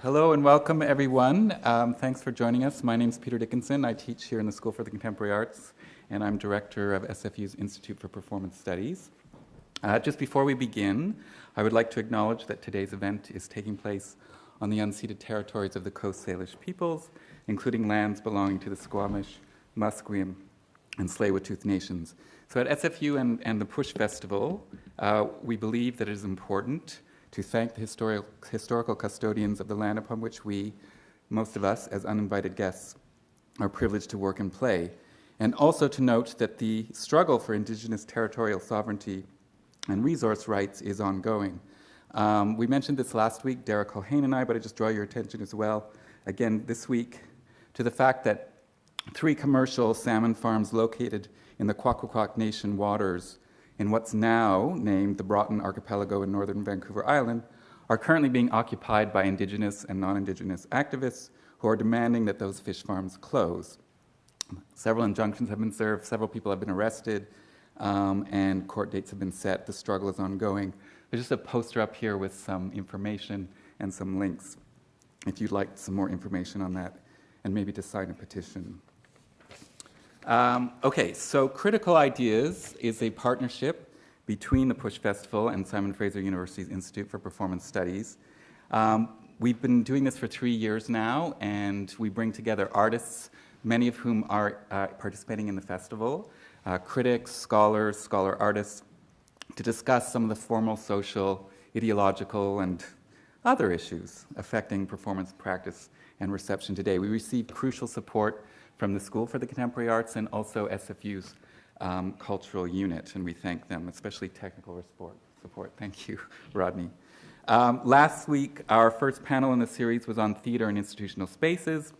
Hello and welcome, everyone. Thanks for joining us. My name is Peter Dickinson. I teach here in the School for the Contemporary Arts, and I'm director of SFU's Institute for Performance Studies. Just before we begin, I would like to acknowledge that today's event is taking place on the unceded territories of the Coast Salish peoples, including lands belonging to the Squamish, Musqueam, and Tsleil-Waututh nations. So at SFU and the Push Festival, we believe that it is important to thank the historical custodians of the land upon which we, most of us, as uninvited guests, are privileged to work and play, and also to note that the struggle for Indigenous territorial sovereignty and resource rights is ongoing. We mentioned this last week, Derek Culhane and I, but I just draw your attention as well, again this week, to the fact that 3 commercial salmon farms located in the Kwakwakak Nation waters in what's now named the Broughton Archipelago in northern Vancouver Island are currently being occupied by Indigenous and non-Indigenous activists who are demanding that those fish farms close. Several injunctions have been served, several people have been arrested, and court dates have been set. The struggle is ongoing. There's just a poster up here with some information and some links if you'd like some more information on that and maybe to sign a petition. Okay, so Critical Ideas is a partnership between the Push Festival and Simon Fraser University's Institute for Performance Studies. We've been doing this for 3 years now, and we bring together artists, many of whom are participating in the festival, critics, scholars, scholar artists, to discuss some of the formal, social, ideological, and other issues affecting performance practice and reception today. We receive crucial support from the School for the Contemporary Arts and also SFU's cultural unit, and we thank them, especially technical support. Thank you, Rodney. Last week, our first panel in the series was on theater and institutional spaces.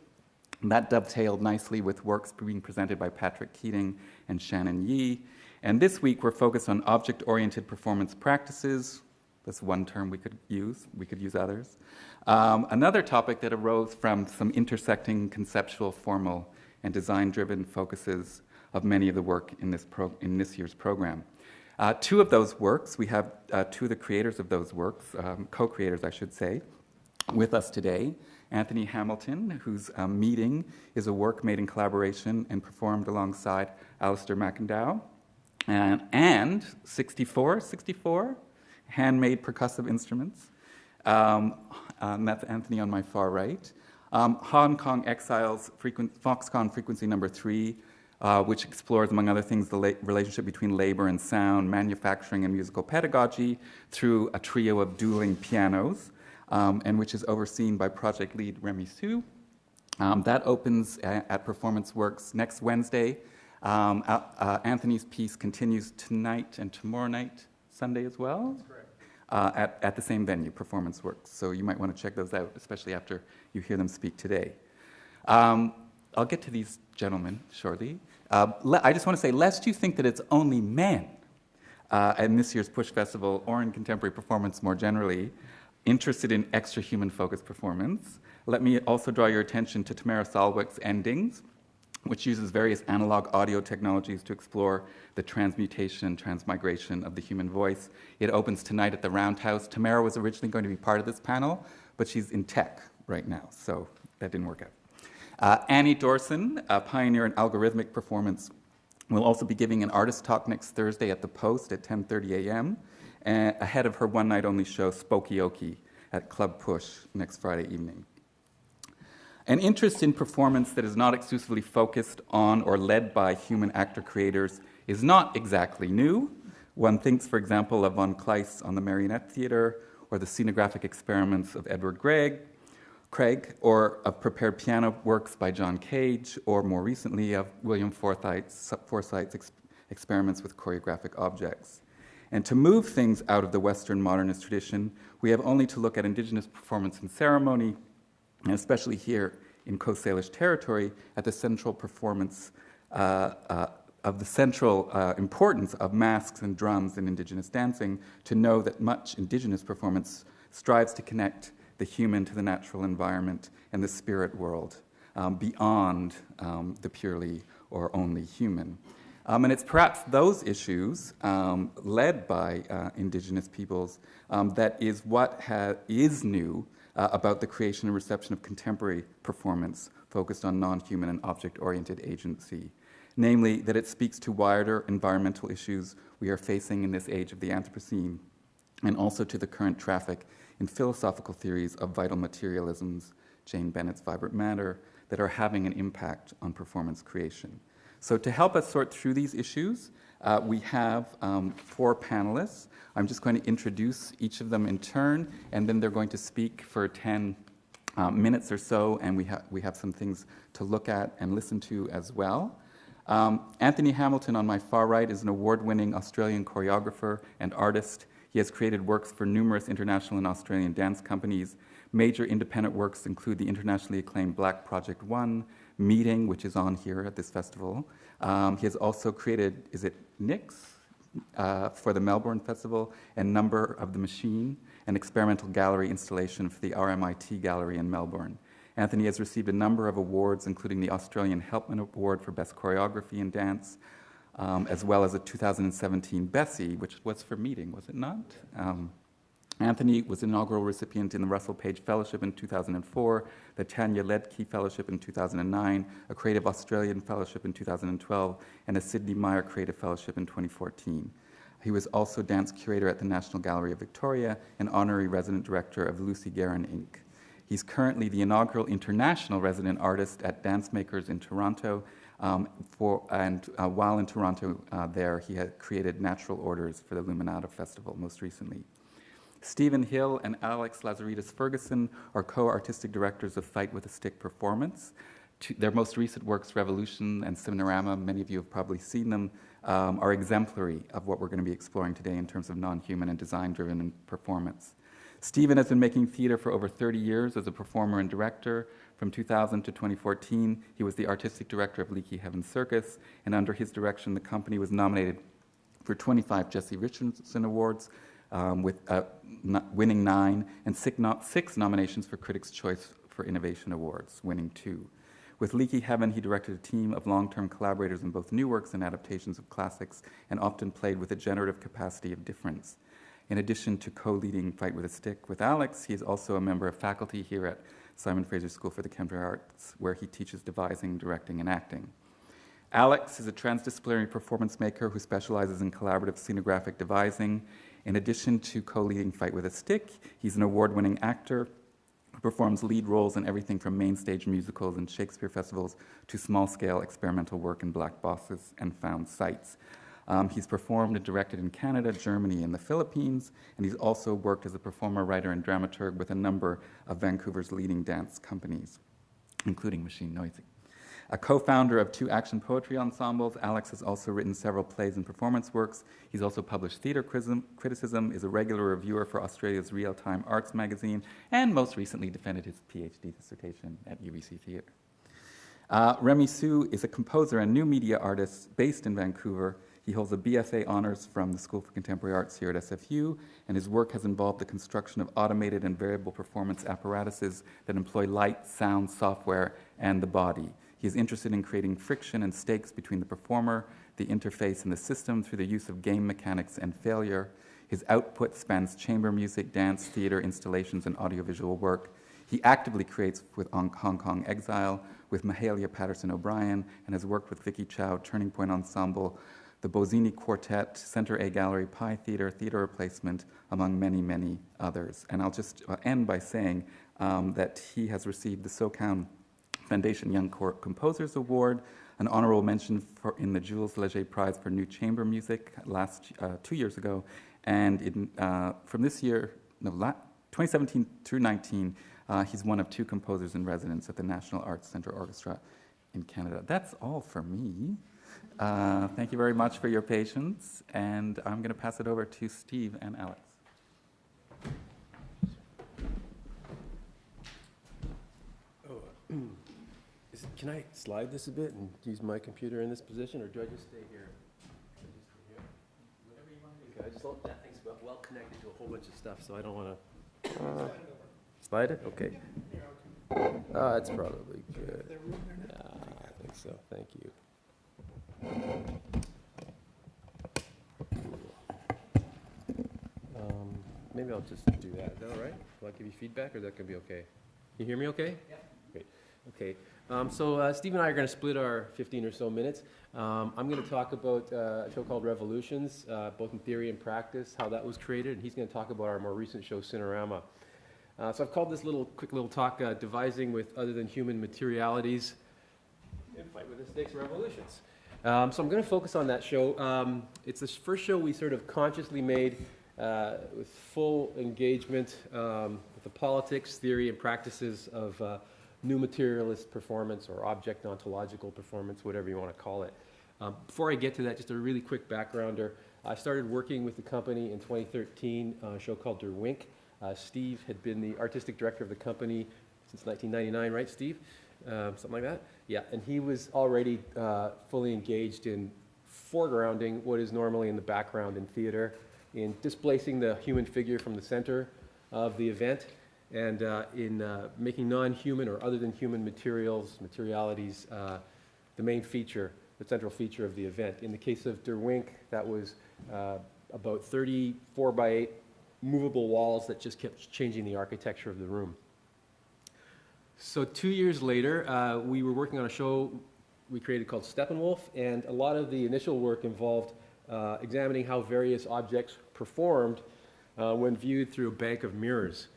And that dovetailed nicely with works being presented by Patrick Keating and Shannon Yee. And this week, we're focused on object-oriented performance practices. That's one term we could use. We could use others. Another topic that arose from some intersecting conceptual, formal, and design-driven focuses of many of the work in this year's program. 2 of those works, we have 2 of the creators of those works, co-creators I should say, with us today. Antony Hamilton, whose Meeting is a work made in collaboration and performed alongside Alistair McIndoe, and 64 handmade percussive instruments. And that's Anthony on my far right. Kong Exile's Foxconn Frequency number 3, which explores, among other things, the relationship between labor and sound, manufacturing and musical pedagogy through a trio of dueling pianos, and which is overseen by project lead Remy Siu. That opens at Performance Works next Wednesday. Anthony's piece continues tonight and tomorrow night, Sunday as well? That's correct. At the same venue, Performance Works. So you might want to check those out, especially after you hear them speak today. I'll get to these gentlemen shortly. I just want to say, lest you think that it's only men in this year's Push Festival or in contemporary performance more generally interested in extra-human focused performance, let me also draw your attention to Tamara Salwick's Endings, which uses various analog audio technologies to explore the transmutation and transmigration of the human voice. It opens tonight at the Roundhouse. Tamara was originally going to be part of this panel, but she's in tech right now, so that didn't work out. Annie Dorson, a pioneer in algorithmic performance, will also be giving an artist talk next Thursday at the Post at 10:30 a.m., ahead of her one-night-only show, Spokioki, at Club Push next Friday evening. An interest in performance that is not exclusively focused on or led by human actor-creators is not exactly new. One thinks, for example, of von Kleist on the Marionette Theatre, or the scenographic experiments of Edward Craig, or of prepared piano works by John Cage, or more recently of William Forsythe's experiments with choreographic objects. And to move things out of the Western modernist tradition, we have only to look at Indigenous performance and ceremony, and especially here in Coast Salish territory, at the central performance of the central importance of masks and drums in Indigenous dancing, to know that much Indigenous performance strives to connect the human to the natural environment and the spirit world beyond the purely or only human. And it's perhaps those issues led by Indigenous peoples that is what is new about the creation and reception of contemporary performance focused on non-human and object-oriented agency. Namely, that it speaks to wider environmental issues we are facing in this age of the Anthropocene, and also to the current traffic in philosophical theories of vital materialisms, Jane Bennett's Vibrant Matter, that are having an impact on performance creation. So to help us sort through these issues, we have 4 panelists. I'm just going to introduce each of them in turn, and then they're going to speak for 10 minutes or so, and we have some things to look at and listen to as well. Antony Hamilton, on my far right, is an award-winning Australian choreographer and artist. He has created works for numerous international and Australian dance companies. Major independent works include the internationally acclaimed Black Project 1, Meeting, which is on here at this festival. He has also created, is it Nix, for the Melbourne Festival, and Number of the Machine, an experimental gallery installation for the RMIT Gallery in Melbourne. Antony has received a number of awards, including the Australian Helpman Award for Best Choreography in Dance, as well as a 2017 Bessie, which was for Meeting, was it not? Anthony was an inaugural recipient in the Russell Page Fellowship in 2004, the Tanya Ledke Fellowship in 2009, a Creative Australian Fellowship in 2012, and a Sidney Meyer Creative Fellowship in 2014. He was also dance curator at the National Gallery of Victoria and honorary resident director of Lucy Guerin Inc. He's currently the inaugural international resident artist at Dance Makers in Toronto, while in Toronto there, he had created natural orders for the Luminata Festival most recently. Stephen Hill and Alex Lazaridis Ferguson are co-artistic directors of Fight with a Stick Performance. Their most recent works, Revolution and Cinerama, many of you have probably seen them, are exemplary of what we're going to be exploring today in terms of non-human and design-driven performance. Stephen has been making theater for over 30 years as a performer and director. From 2000 to 2014, he was the artistic director of Leaky Heaven Circus, and under his direction, the company was nominated for 25 Jesse Richardson Awards, winning 9, and 6 nominations for Critics' Choice for Innovation Awards, winning 2. With Leaky Heaven, he directed a team of long-term collaborators in both new works and adaptations of classics, and often played with a generative capacity of difference. In addition to co-leading Fight with a Stick with Alex, he is also a member of faculty here at Simon Fraser School for the Contemporary Arts, where he teaches devising, directing, and acting. Alex is a transdisciplinary performance maker who specializes in collaborative scenographic devising. In addition to co-leading Fight with a Stick, he's an award-winning actor who performs lead roles in everything from main stage musicals and Shakespeare festivals to small-scale experimental work in black boxes and found sites. He's performed and directed in Canada, Germany, and the Philippines, and he's also worked as a performer, writer, and dramaturg with a number of Vancouver's leading dance companies, including Machine Noisy. A co-founder of 2 action poetry ensembles, Alex has also written several plays and performance works. He's also published theater criticism, is a regular reviewer for Australia's Real-Time Arts magazine, and most recently defended his PhD dissertation at UBC Theatre. Remy Siu is a composer and new media artist based in Vancouver. He holds a BFA honors from the School for Contemporary Arts here at SFU, and his work has involved the construction of automated and variable performance apparatuses that employ light, sound, software, and the body. He is interested in creating friction and stakes between the performer, the interface, and the system through the use of game mechanics and failure. His output spans chamber music, dance, theater, installations, and audiovisual work. He actively creates with Hong Kong Exile, with Mahalia Patterson O'Brien, and has worked with Vicky Chow, Turning Point Ensemble, the Bozzini Quartet, Center A Gallery, Pi Theater, Theater Replacement, among many, many others. And I'll just end by saying that he has received the SOCAN Foundation Young Composers Award, an honorable mention in the Jules Leger Prize for New Chamber Music 2 years ago, and from this year, 2017 through 19, he's one of 2 composers in residence at the National Arts Centre Orchestra in Canada. That's all for me. Thank you very much for your patience, and I'm going to pass it over to Steve and Alex. Can I slide this a bit and use my computer in this position, or do I just stay here? Whatever you want to do. Okay, I just thought that thing's well connected to a whole bunch of stuff, so I don't want to slide it. Okay. That's probably good. Yeah, I think so. Thank you. maybe I'll just do that. Is that all right? Will I give you feedback, or is that going to be okay? Can you hear me okay? Yeah. Great. Okay. So Steve and I are going to split our 15 or so minutes. I'm going to talk about a show called Revolutions, both in theory and practice, how that was created, and he's going to talk about our more recent show, Cinerama. So I've called this quick little talk, Devising with Other Than Human Materialities and Fight with the Stakes Revolutions. So I'm going to focus on that show. It's the first show we sort of consciously made with full engagement with the politics, theory, and practices of new materialist performance or object ontological performance, whatever you want to call it. Before I get to that, just a really quick backgrounder. I started working with the company in 2013 on a show called Der Wink. Steve had been the artistic director of the company since 1999, right, Steve? Something like that? Yeah, and he was already fully engaged in foregrounding what is normally in the background in theater, in displacing the human figure from the center of the event, and in making non-human or other than human materialities, the main feature, the central feature of the event. In the case of Der Wink, that was about 34 by 8 movable walls that just kept changing the architecture of the room. So 2 years later, we were working on a show we created called Steppenwolf, and a lot of the initial work involved examining how various objects performed when viewed through a bank of mirrors.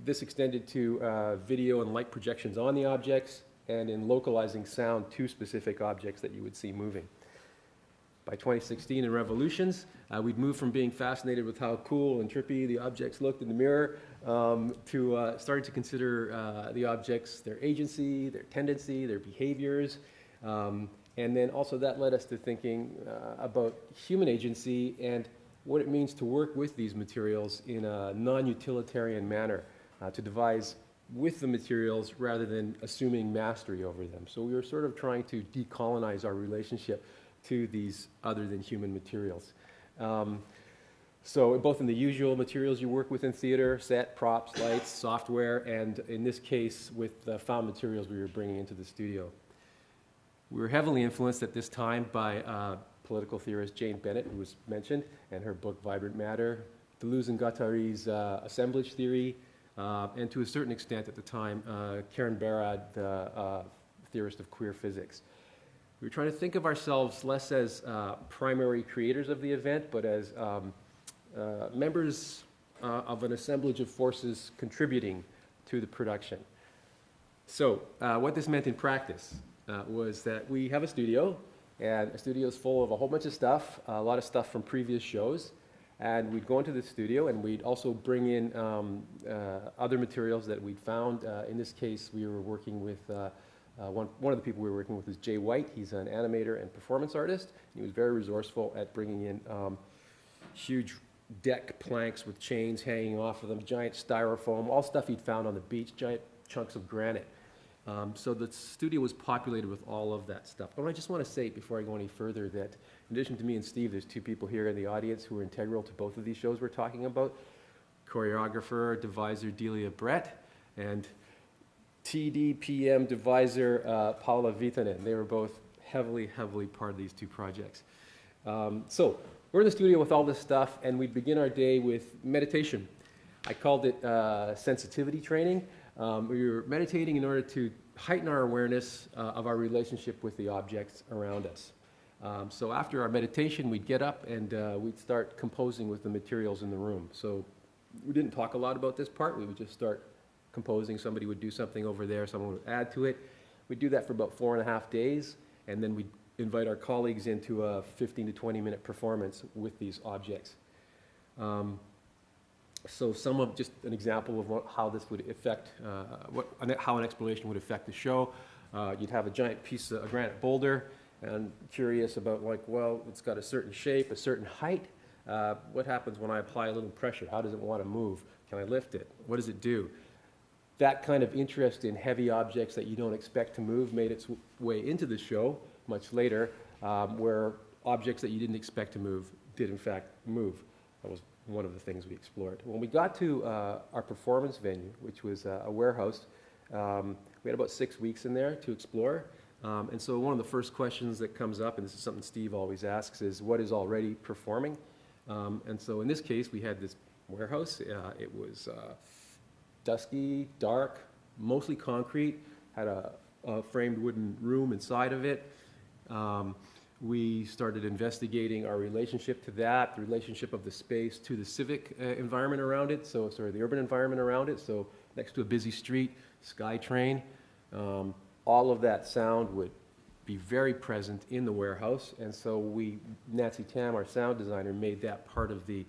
This extended to video and light projections on the objects, and in localizing sound to specific objects that you would see moving. By 2016 in Revolutions, we'd moved from being fascinated with how cool and trippy the objects looked in the mirror to starting to consider the objects, their agency, their tendency, their behaviors. And then also that led us to thinking about human agency and what it means to work with these materials in a non-utilitarian manner, to devise with the materials rather than assuming mastery over them. So we were sort of trying to decolonize our relationship to these other than human materials. So both in the usual materials you work with in theater, set, props, lights, software, and in this case with the found materials we were bringing into the studio. We were heavily influenced at this time by political theorist Jane Bennett, who was mentioned, and her book Vibrant Matter, Deleuze and Guattari's assemblage theory, and to a certain extent at the time, Karen Barad, the theorist of queer physics. We were trying to think of ourselves less as primary creators of the event, but as members of an assemblage of forces contributing to the production. So what this meant in practice was that we have a studio, and a studio is full of a whole bunch of stuff, a lot of stuff from previous shows, and we'd go into the studio and we'd also bring in other materials that we'd found. In this case, we were working with one of the people we were working with is Jay White. He's an animator and performance artist. He was very resourceful at bringing in huge deck planks with chains hanging off of them, giant styrofoam, all stuff he'd found on the beach, giant chunks of granite. So the studio was populated with all of that stuff. But I just want to say, before I go any further, that in addition to me and Steve, there's two people here in the audience who are integral to both of these shows we're talking about. Choreographer, deviser Delia Brett, and TDPM deviser Paula Vitanen. They were both heavily part of these two projects. So we're in the studio with all this stuff, and we begin our day with meditation. I called it sensitivity training. We were meditating in order to heighten our awareness of our relationship with the objects around us. So after our meditation, we'd get up and we'd start composing with the materials in the room. So we didn't talk a lot about this part. We would just start composing. Somebody would do something over there, someone would add to it. We'd do that for about 4.5 days, and then we'd invite our colleagues into a 15 to 20 minute performance with these objects. So just an example of how this would affect, how an exploration would affect the show. You'd have a giant piece of a granite boulder, and curious about it's got a certain shape, a certain height. What happens when I apply a little pressure? How does it want to move? Can I lift it? What does it do? That kind of interest in heavy objects that you don't expect to move made its way into the show much later, where objects that you didn't expect to move did in fact move. That was one of the things we explored. When we got to our performance venue, which was a warehouse, we had about 6 weeks in there to explore. And so one of the first questions that comes up, and this is something Steve always asks, is what is already performing? And so in this case, we had this warehouse. It was dusky, dark, mostly concrete, had a framed wooden room inside of it. We started investigating our relationship to that, the relationship of the space to the civic environment around it, the urban environment around it, so next to a busy street, SkyTrain. All of that sound would be very present in the warehouse, and so Nancy Tam, our sound designer, made that part of the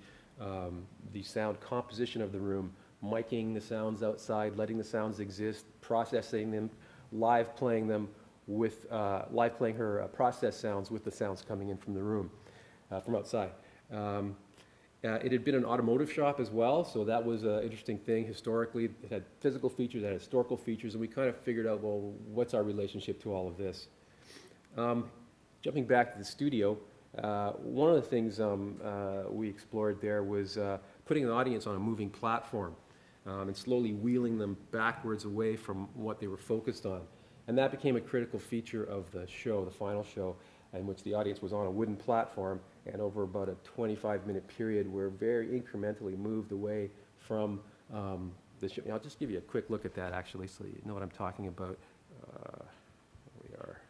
sound composition of the room, miking the sounds outside, letting the sounds exist, processing them, live playing them, with playing her process sounds with the sounds coming in from the room, from outside. It had been an automotive shop as well, so that was an interesting thing historically. It had physical features, it had historical features, and we kind of figured out, well, what's our relationship to all of this? Jumping back to the studio, one of the things we explored there was putting an audience on a moving platform and slowly wheeling them backwards away from what they were focused on. And that became a critical feature of the show, the final show, in which the audience was on a wooden platform, and over about a 25-minute period, we're very incrementally moved away from the show. I'll just give you a quick look at that, actually, so you know what I'm talking about. Here we are.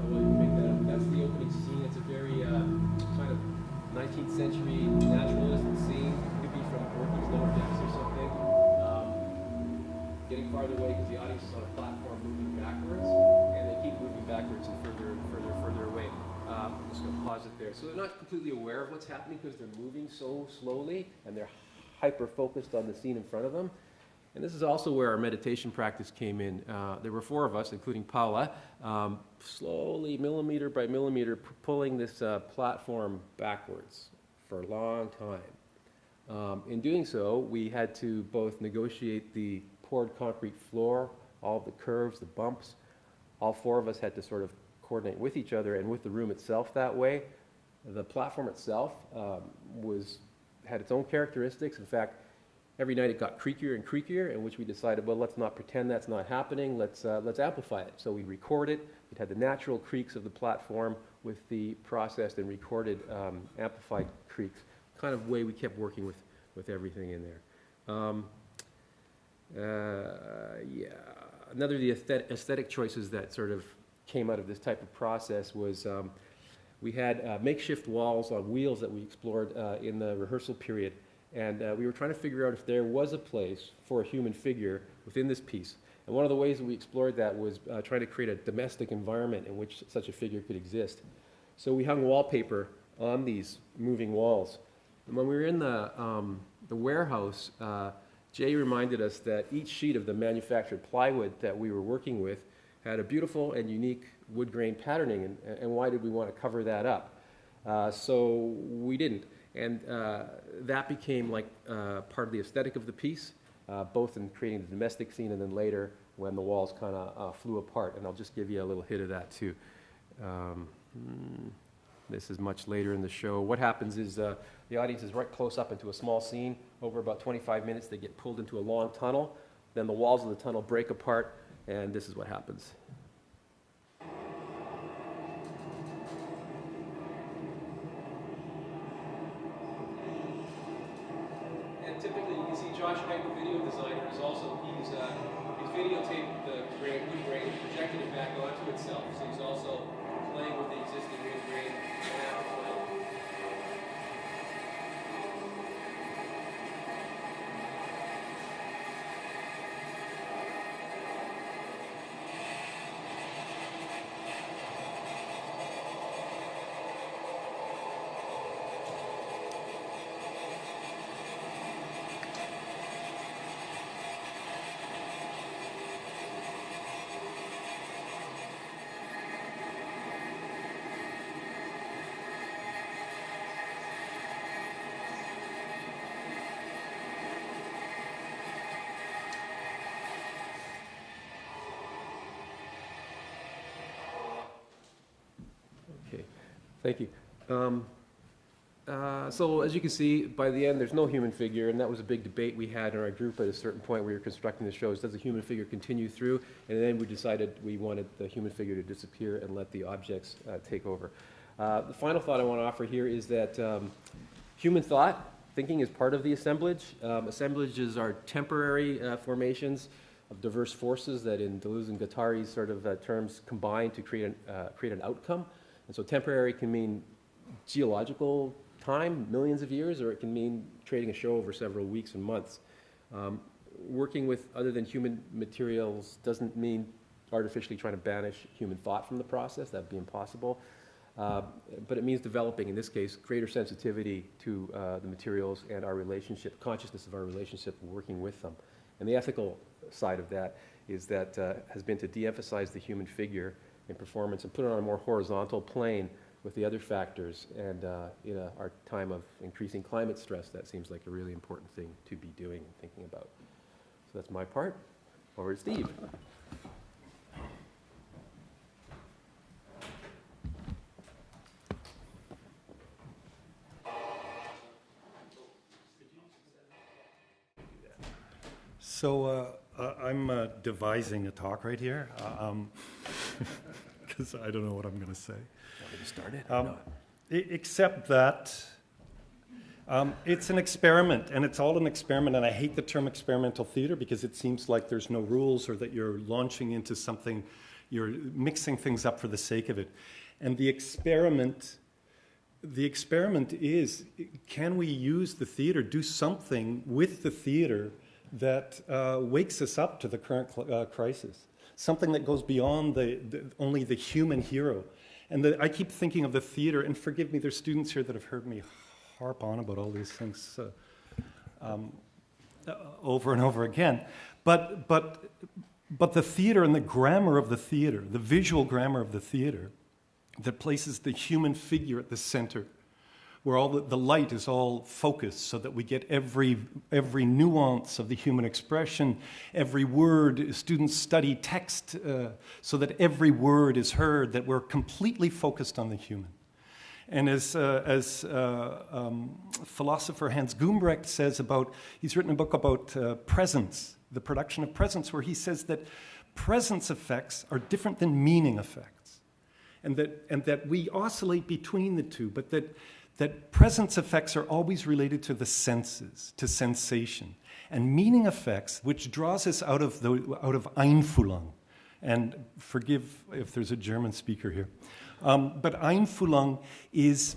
Well, you can make that up. That's the opening scene. It's a very kind of 19th century naturalistic scene. It could be from Orphan's Lower Decks or something. Getting farther away because the audience is on a platform moving backwards, and they keep moving backwards and further away. I'm just going to pause it there. So they're not completely aware of what's happening because they're moving so slowly, and they're hyper-focused on the scene in front of them. And this is also where our meditation practice came in. There were 4 of us, including Paula, slowly, millimeter by millimeter, pulling this platform backwards for a long time. In doing so, we had to both negotiate the poured concrete floor, all of the curves, the bumps. All 4 of us had to sort of coordinate with each other and with the room itself that way. The platform itself had its own characteristics. In fact, every night it got creakier and creakier, in which we decided, well, let's not pretend that's not happening. Let's amplify it. So we record it. It had the natural creaks of the platform with the processed and recorded amplified creaks. Kind of way we kept working with everything in there. Another of the aesthetic choices that sort of came out of this type of process was we had makeshift walls on wheels that we explored in the rehearsal period. And we were trying to figure out if there was a place for a human figure within this piece. And one of the ways that we explored that was trying to create a domestic environment in which such a figure could exist. So we hung wallpaper on these moving walls. And when we were in the warehouse, Jay reminded us that each sheet of the manufactured plywood that we were working with had a beautiful and unique wood grain patterning, and why did we want to cover that up? So we didn't. And that became like part of the aesthetic of the piece, both in creating the domestic scene and then later when the walls kind of flew apart. And I'll just give you a little hit of that too. This is much later in the show. What happens is the audience is right close up into a small scene. Over about 25 minutes, they get pulled into a long tunnel. Then the walls of the tunnel break apart, and this is what happens. And typically, you can see Josh Knight, the video designer, is also, he's videotaped the wood grain and projected it back onto itself. So he's also playing with the existing wood grain and amplifying. Okay, thank you. So as you can see, by the end, there's no human figure, and that was a big debate we had in our group at a certain point where we were constructing the shows. Does the human figure continue through? And then we decided we wanted the human figure to disappear and let the objects take over. The final thought I want to offer here is that human thinking is part of the assemblage. Assemblages are temporary formations of diverse forces that in Deleuze and Guattari's sort of terms combine to create an outcome. And so temporary can mean geological time, millions of years, or it can mean creating a show over several weeks and months. Working with other than human materials doesn't mean artificially trying to banish human thought from the process. That'd be impossible. But it means developing, in this case, greater sensitivity to the materials and our relationship, consciousness of our relationship, working with them. And the ethical side of that is that has been to de-emphasize the human figure in performance and put it on a more horizontal plane with the other factors. And in our time of increasing climate stress, that seems like a really important thing to be doing and thinking about. So that's my part. Over to Steve. So I'm devising a talk right here because I don't know what I'm going to say. Want me to start it? Except that it's an experiment, and it's all an experiment, and I hate the term experimental theater because it seems like there's no rules or that you're launching into something, you're mixing things up for the sake of it. And the experiment is, can we use the theater, do something with the theater that wakes us up to the current crisis, something that goes beyond only the human hero. And I keep thinking of the theater, and forgive me, there's students here that have heard me harp on about all these things over and over again. But the theater and the grammar of the theater, the visual grammar of the theater, that places the human figure at the center, where all the light is all focused so that we get every nuance of the human expression, every word. Students study text so that every word is heard, that we're completely focused on the human. And as philosopher Hans Gumbrecht says he's written a book about presence, the production of presence, where he says that presence effects are different than meaning effects, and that we oscillate between the two, but that presence effects are always related to the senses, to sensation. And meaning effects, which draws us out of Einfühlung, and forgive if there's a German speaker here, but Einfühlung is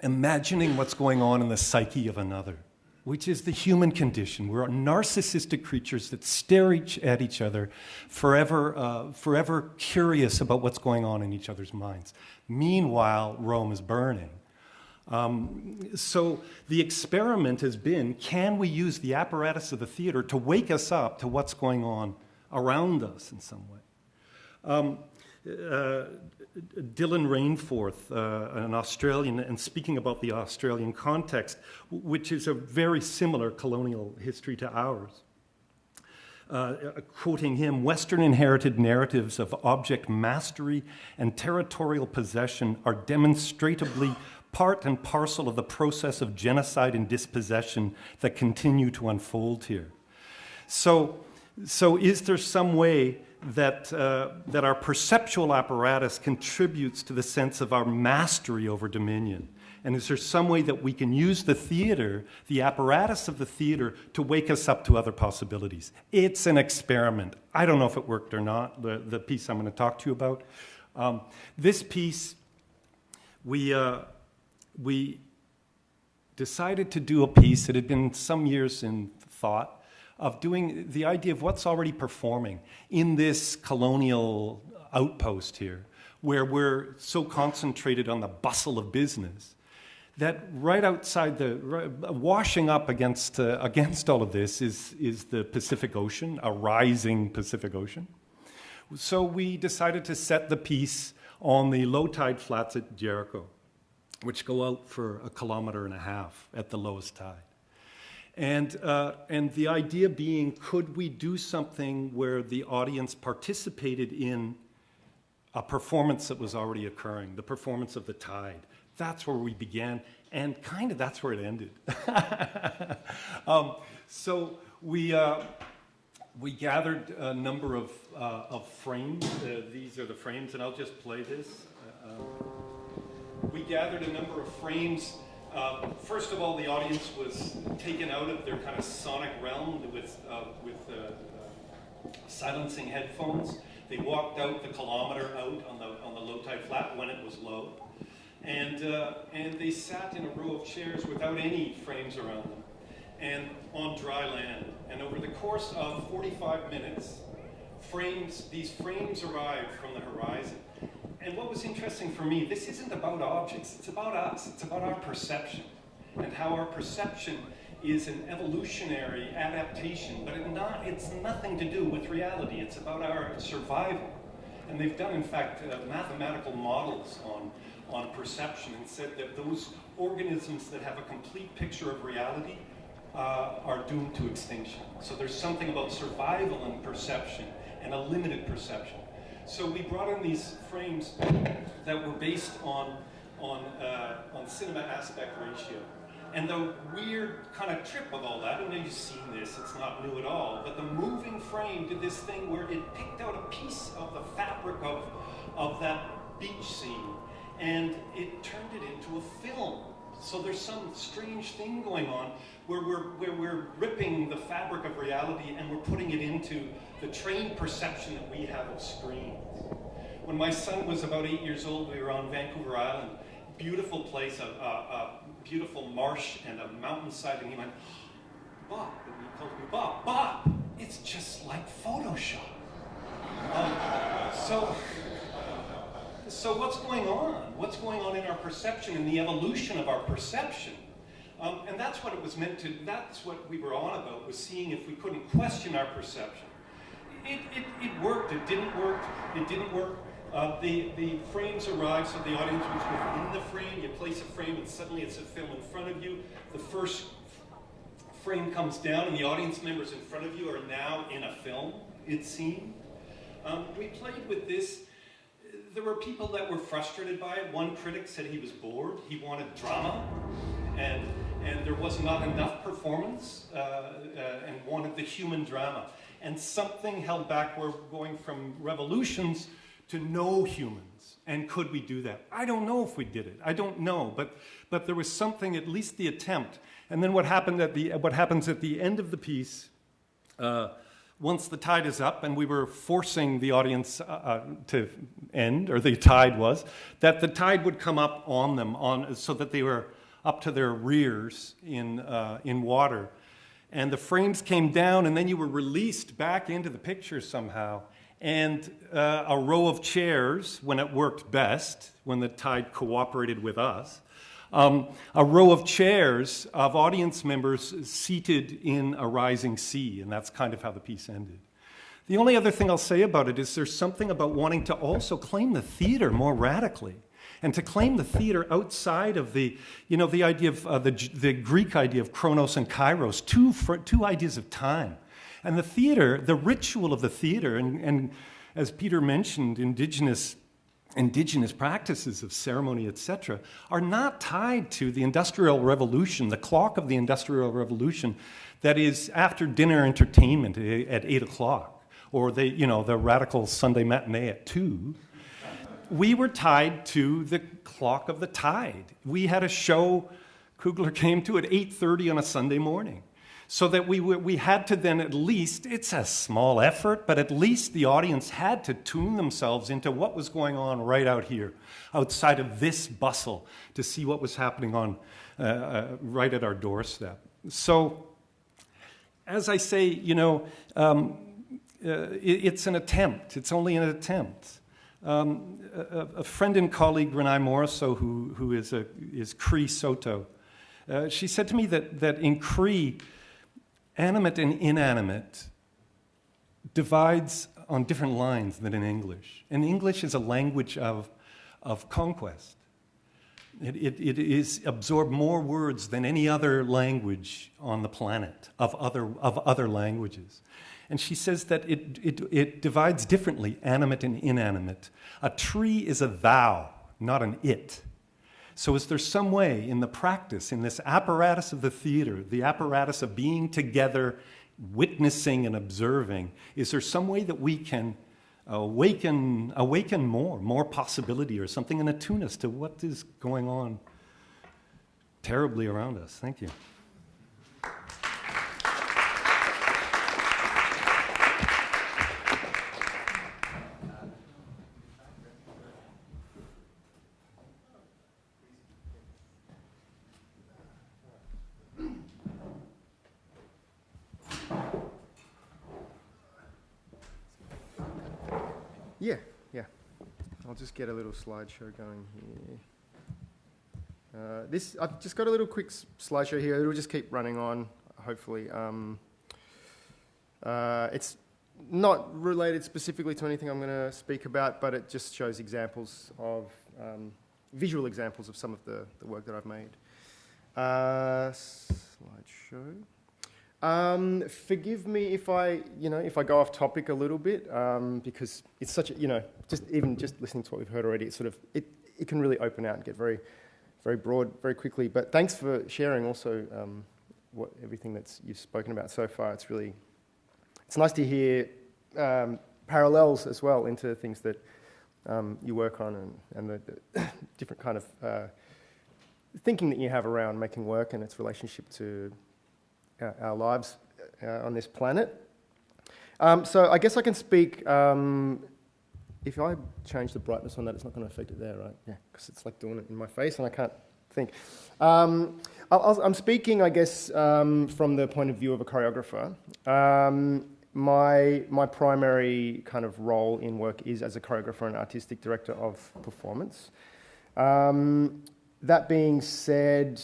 imagining what's going on in the psyche of another, which is the human condition. We're narcissistic creatures that stare at each other, forever curious about what's going on in each other's minds. Meanwhile, Rome is burning. So the experiment has been, can we use the apparatus of the theater to wake us up to what's going on around us in some way? Dylan Rainforth, an Australian, and speaking about the Australian context, which is a very similar colonial history to ours, quoting him, Western inherited narratives of object mastery and territorial possession are demonstrably part and parcel of the process of genocide and dispossession that continue to unfold here. So is there some way that our perceptual apparatus contributes to the sense of our mastery over dominion? And is there some way that we can use the theater, the apparatus of the theater, to wake us up to other possibilities? It's an experiment. I don't know if it worked or not, the piece I'm going to talk to you about. This piece, we decided to do a piece that had been some years in thought of doing the idea of what's already performing in this colonial outpost here, where we're so concentrated on the bustle of business that right outside washing up against all of this is the Pacific Ocean, a rising Pacific Ocean. So we decided to set the piece on the low tide flats at Jericho, which go out for 1.5 kilometers at the lowest tide. And the idea being, could we do something where the audience participated in a performance that was already occurring, the performance of the tide, That's where we began, and kind of that's where it ended. So we gathered a number of frames. These are the frames, and I'll just play this. We gathered a number of frames. First of all, the audience was taken out of their kind of sonic realm with silencing headphones. They walked out the kilometer out on the low tide flat when it was low, and they sat in a row of chairs without any frames around them, and on dry land. And over the course of 45 minutes, these frames arrived from the horizon. And what was interesting for me, this isn't about objects, it's about us, it's about our perception, and how our perception is an evolutionary adaptation, but it's nothing to do with reality. It's about our survival. And they've done, in fact, mathematical models on perception, and said that those organisms that have a complete picture of reality are doomed to extinction. So there's something about survival and perception, and a limited perception. So we brought in these frames that were based on cinema aspect ratio. And the weird kind of trip of all that, I know you've seen this, it's not new at all, but the moving frame did this thing where it picked out a piece of the fabric of that beach scene, and it turned it into a film. So there's some strange thing going on where we're ripping the fabric of reality and we're putting it into the trained perception that we have of screens. When my son was about 8 years old, we were on Vancouver Island, beautiful place, a beautiful marsh and a mountainside, and he went, "Bob," and he calls me, Bob, it's just like Photoshop. So what's going on? What's going on in our perception and the evolution of our perception? And that's what it was meant to, that's what we were on about, was seeing if we couldn't question our perception. It worked, it didn't work, it didn't work. The frames arrived, so the audience was within the frame. You place a frame and suddenly it's a film in front of you. The first frame comes down and the audience members in front of you are now in a film, it seemed. We played with this. There were people that were frustrated by it. One critic said he was bored. He wanted drama, and there was not enough performance, and wanted the human drama. And something held back. We're going from revolutions to no humans. And could we do that? I don't know if we did it. I don't know. But there was something, at least the attempt. And then what happens at the end of the piece, once the tide is up, and we were forcing the audience to end, or the tide was, that the tide would come up on them, so that they were up to their rears in water. And the frames came down, and then you were released back into the picture somehow. And a row of chairs, when it worked best, when the tide cooperated with us, a row of chairs of audience members seated in a rising sea, and that's kind of how the piece ended. The only other thing I'll say about it is there's something about wanting to also claim the theater more radically, and to claim the theater outside of the idea of the Greek idea of chronos and kairos, two ideas of time. And the theater, the ritual of the theater, and as Peter mentioned, indigenous practices of ceremony, etc., are not tied to the Industrial Revolution, the clock of the Industrial Revolution that is after dinner entertainment at 8 o'clock, or the radical Sunday matinee at 2. We were tied to the clock of the tide. We had a show Kugler came to at 8:30 on a Sunday morning. So that we had to then at least, it's a small effort, but at least the audience had to tune themselves into what was going on right out here, outside of this bustle, to see what was happening on right at our doorstep. So, as I say, it's an attempt. It's only an attempt. A friend and colleague, Renai Morisseau, who is Cree Soto, she said to me that in Cree, animate and inanimate divides on different lines than in English. And English is a language of conquest. It is absorbed more words than any other language on the planet of other languages. And she says that it divides differently, animate and inanimate. A tree is a thou, not an it. So is there some way in the practice, in this apparatus of the theater, the apparatus of being together, witnessing and observing, is there some way that we can awaken more possibility or something, and attune us to what is going on terribly around us? Thank you. Yeah. I'll just get a little slideshow going here. I've just got a little quick slideshow here. It'll just keep running on, hopefully. It's not related specifically to anything I'm going to speak about, but it just shows examples of, visual examples of some of the work that I've made. Slideshow. Forgive me if I go off topic a little bit, because it's such a, just listening to what we've heard already, it can really open out and get very, very broad very quickly. But thanks for sharing also everything that you've spoken about so far. It's nice to hear parallels as well into things that you work on and the different kind of thinking that you have around making work and its relationship to our lives on this planet. So I guess I can speak, if I change the brightness on that, it's not going to affect it there, right? Yeah, because it's like doing it in my face and I can't think. I'm speaking, I guess, from the point of view of a choreographer. My primary kind of role in work is as a choreographer and artistic director of performance. That being said,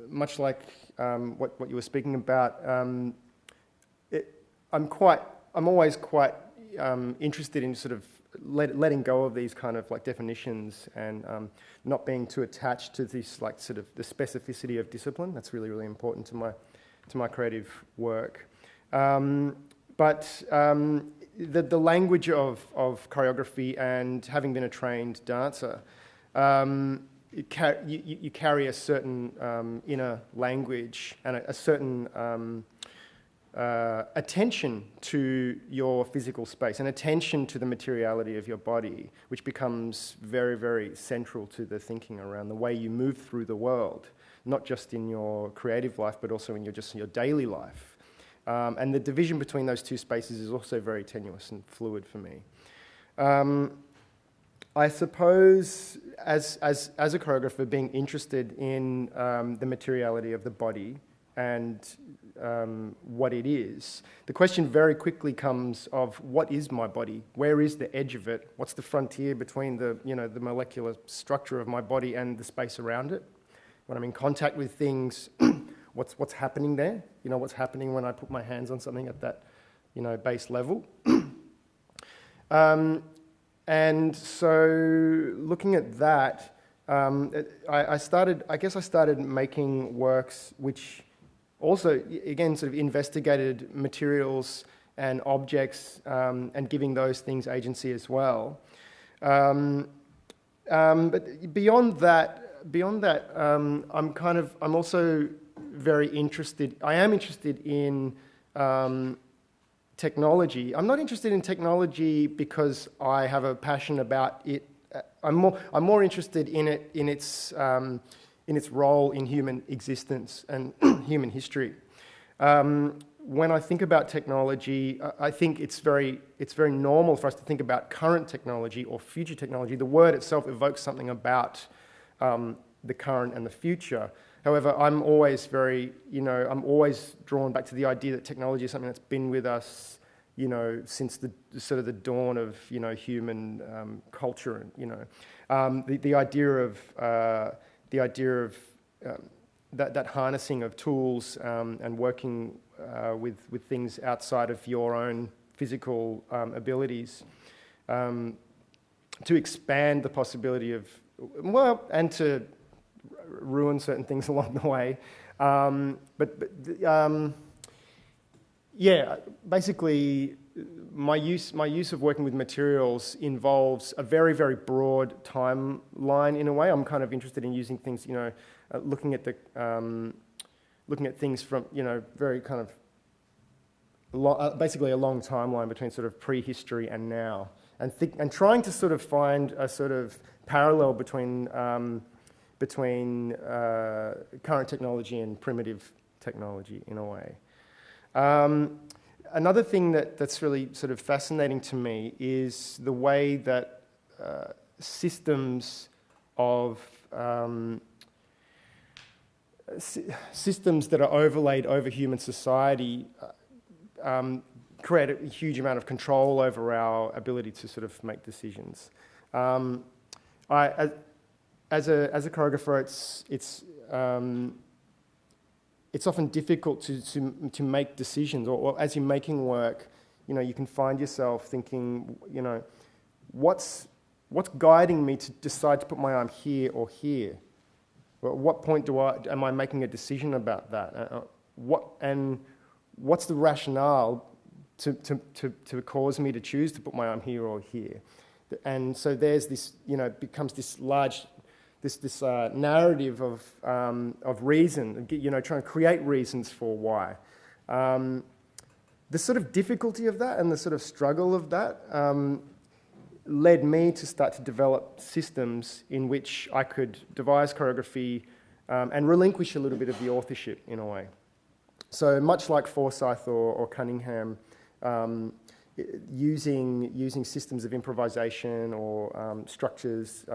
much like what you were speaking about, I'm always quite interested in sort of letting go of these kind of like definitions and not being too attached to this like sort of the specificity of discipline. That's really, really important to my creative work. But the language of choreography, and having been a trained dancer, you carry a certain inner language and a certain attention to your physical space and attention to the materiality of your body, which becomes very, very central to the thinking around the way you move through the world, not just in your creative life, but also in your daily life. And the division between those two spaces is also very tenuous and fluid for me. I suppose, as a choreographer, being interested in the materiality of the body and what it is, the question very quickly comes of what is my body? Where is the edge of it? What's the frontier between the molecular structure of my body and the space around it? When I'm in contact with things, what's happening there? What's happening when I put my hands on something at that base level? And so looking at that, I started making works which also, again, sort of investigated materials and objects and giving those things agency as well. But beyond that, I'm also very interested. I am interested in technology. I'm not interested in technology because I have a passion about it. I'm more interested in it in its role in human existence and human history. When I think about technology, I think it's very normal for us to think about current technology or future technology. The word itself evokes something about the current and the future. However, I'm always drawn back to the idea that technology is something that's been with us, since the sort of the dawn of human culture, and the idea of that harnessing of tools and working with things outside of your own physical abilities to expand the possibility of, and to ruin certain things along the way. Basically my use of working with materials involves a very, very broad timeline in a way. I'm kind of interested in using things, looking at things from, very kind of basically a long timeline between sort of prehistory and now, and trying to sort of find a sort of parallel between current technology and primitive technology in a way. Another thing that's really sort of fascinating to me is the way that systems that are overlaid over human society create a huge amount of control over our ability to sort of make decisions. As a choreographer, it's often difficult to make decisions, or as you're making work, you can find yourself thinking, what's guiding me to decide to put my arm here or here? Well, at what point am I making a decision about that? What's the rationale to cause me to choose to put my arm here or here? And so there's this, becomes this large. This narrative of reason, trying to create reasons for why. The sort of difficulty of that and the sort of struggle of that led me to start to develop systems in which I could devise choreography and relinquish a little bit of the authorship in a way. So much like Forsyth or Cunningham, using systems of improvisation or structures,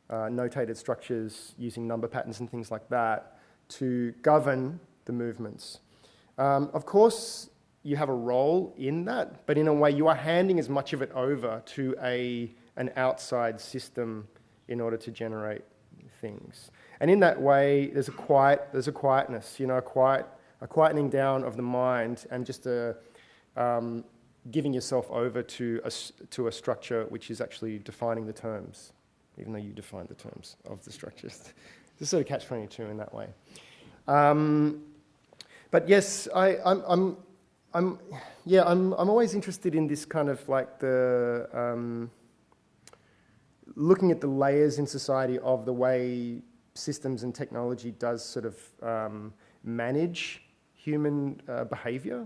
notated structures using number patterns and things like that to govern the movements. Of course, you have a role in that, but in a way you are handing as much of it over to an outside system in order to generate things. And in that way, there's a quietness, a quietening down of the mind, and just giving yourself over to a structure which is actually defining the terms, even though you define the terms of the structures. It's sort of catch-22 in that way. But yes, I'm always interested in this kind of like the looking at the layers in society of the way systems and technology does sort of manage human behaviour.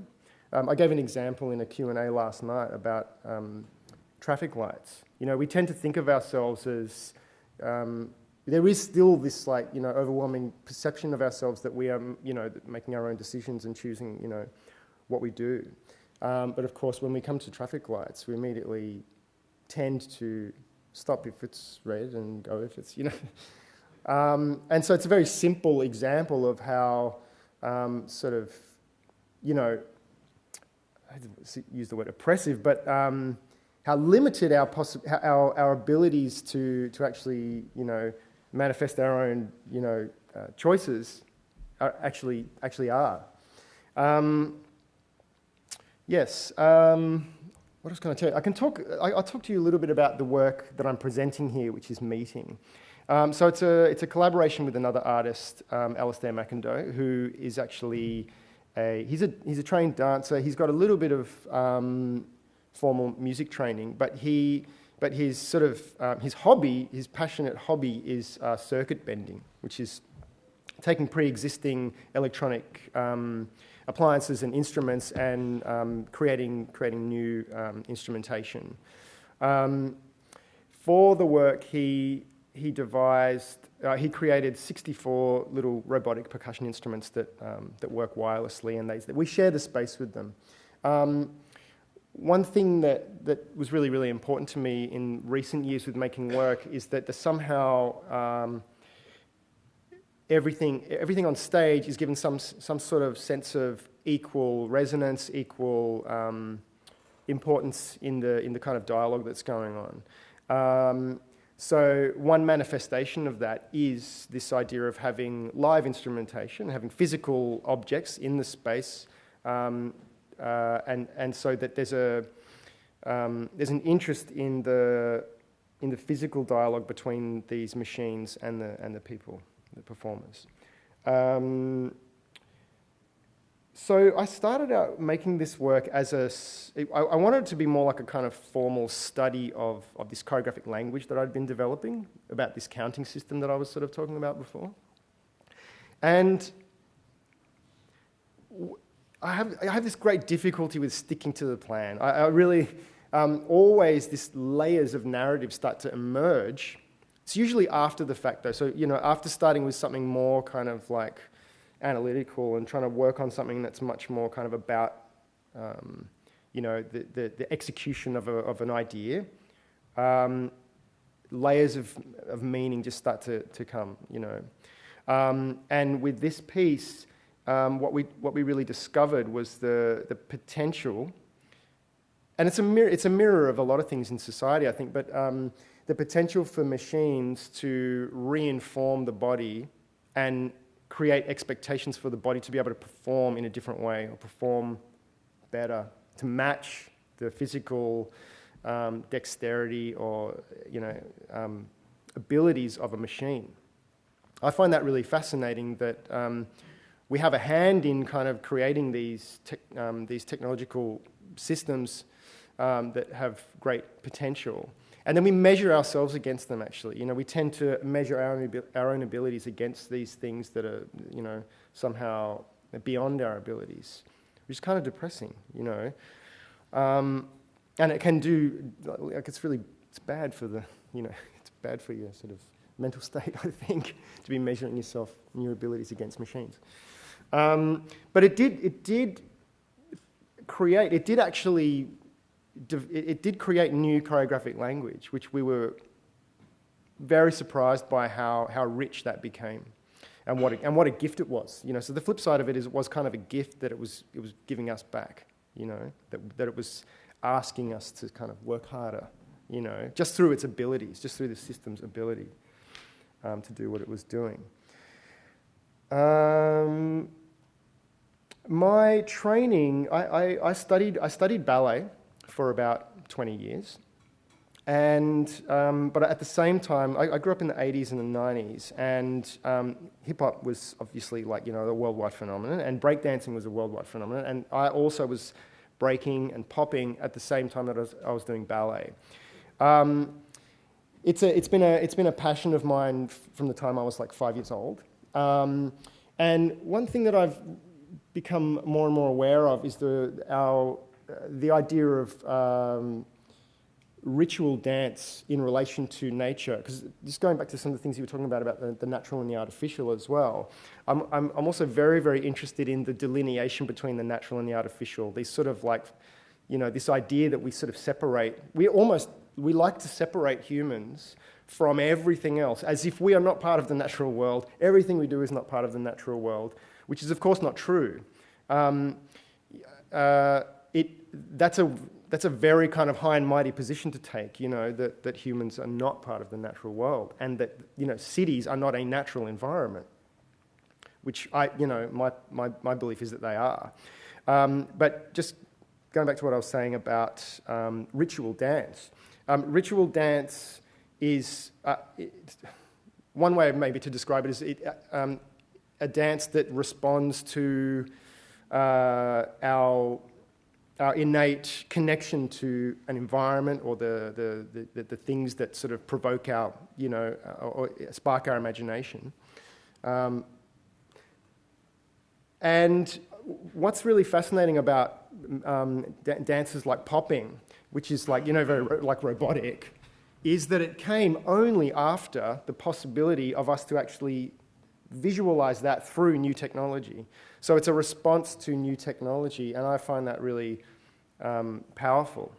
I gave an example in a Q&A last night about traffic lights. We tend to think of ourselves as there is still this overwhelming perception of ourselves that we are making our own decisions and choosing what we do. But of course, when we come to traffic lights, we immediately tend to stop if it's red and go if it's and so it's a very simple example of how sort of I didn't use the word oppressive, but how limited our abilities to actually manifest our own choices actually are. Yes. What else can I tell you? I'll talk to you a little bit about the work that I'm presenting here, which is Meeting. So it's a collaboration with another artist, Alistair McIndoe, who is actually he's a trained dancer. He's got a little bit of formal music training, but his sort of his passionate hobby is circuit bending, which is taking pre-existing electronic appliances and instruments and creating new instrumentation. For the work, he created 64 little robotic percussion instruments that work wirelessly, and we share the space with them. One thing that was really, really important to me in recent years with making work is that somehow everything on stage is given some sort of sense of equal resonance, equal importance in the kind of dialogue that's going on. So one manifestation of that is this idea of having live instrumentation, having physical objects in the space, and so that there's an interest in the physical dialogue between these machines and the people, the performers. So I started out making this work as I wanted it to be more like a kind of formal study of this choreographic language that I'd been developing, about this counting system that I was sort of talking about before. And I have this great difficulty with sticking to the plan. I really, always these layers of narrative start to emerge. It's usually after the fact though. So, after starting with something more kind of like analytical and trying to work on something that's much more kind of about, the execution of an idea, layers of meaning just start to come, and with this piece, what we really discovered was the potential, and it's a mirror of a lot of things in society, I think, but the potential for machines to reinform the body and create expectations for the body to be able to perform in a different way or perform better, to match the physical dexterity or abilities of a machine. I find that really fascinating that we have a hand in kind of creating these technological systems that have great potential. And then we measure ourselves against them, actually. We tend to measure our own abilities against these things that are, somehow beyond our abilities, which is kind of depressing, And it can do, like, it's bad for the, it's bad for your sort of mental state, I think, to be measuring yourself and your abilities against machines. But it did create new choreographic language, which we were very surprised by how rich that became, and what a gift it was. So the flip side of it was kind of a gift that it was giving us back. That it was asking us to kind of work harder. Just through its abilities, just through the system's ability to do what it was doing. My training, I studied ballet for about 20 years, and but at the same time, I grew up in the 80s and the 90s, and hip hop was obviously a worldwide phenomenon, and breakdancing was a worldwide phenomenon, and I also was breaking and popping at the same time that I was doing ballet. It's been a passion of mine from the time I was like 5 years old, and one thing that I've become more and more aware of is the idea of ritual dance in relation to nature. Because just going back to some of the things you were talking about the natural and the artificial as well, I'm also very, very interested in the delineation between the natural and the artificial. These sort of this idea that we sort of separate. We like to separate humans from everything else, as if we are not part of the natural world. Everything we do is not part of the natural world, which is of course not true. That's a very kind of high and mighty position to take, that humans are not part of the natural world, and that cities are not a natural environment, which my belief is that they are. But just going back to what I was saying about ritual dance. Ritual dance is one way maybe to describe it is a dance that responds to our innate connection to an environment or the things that sort of provoke our, or spark our imagination. And what's really fascinating about dances like popping, which is very robotic, is that it came only after the possibility of us to actually visualize that through new technology. So it's a response to new technology, and I find that really powerful.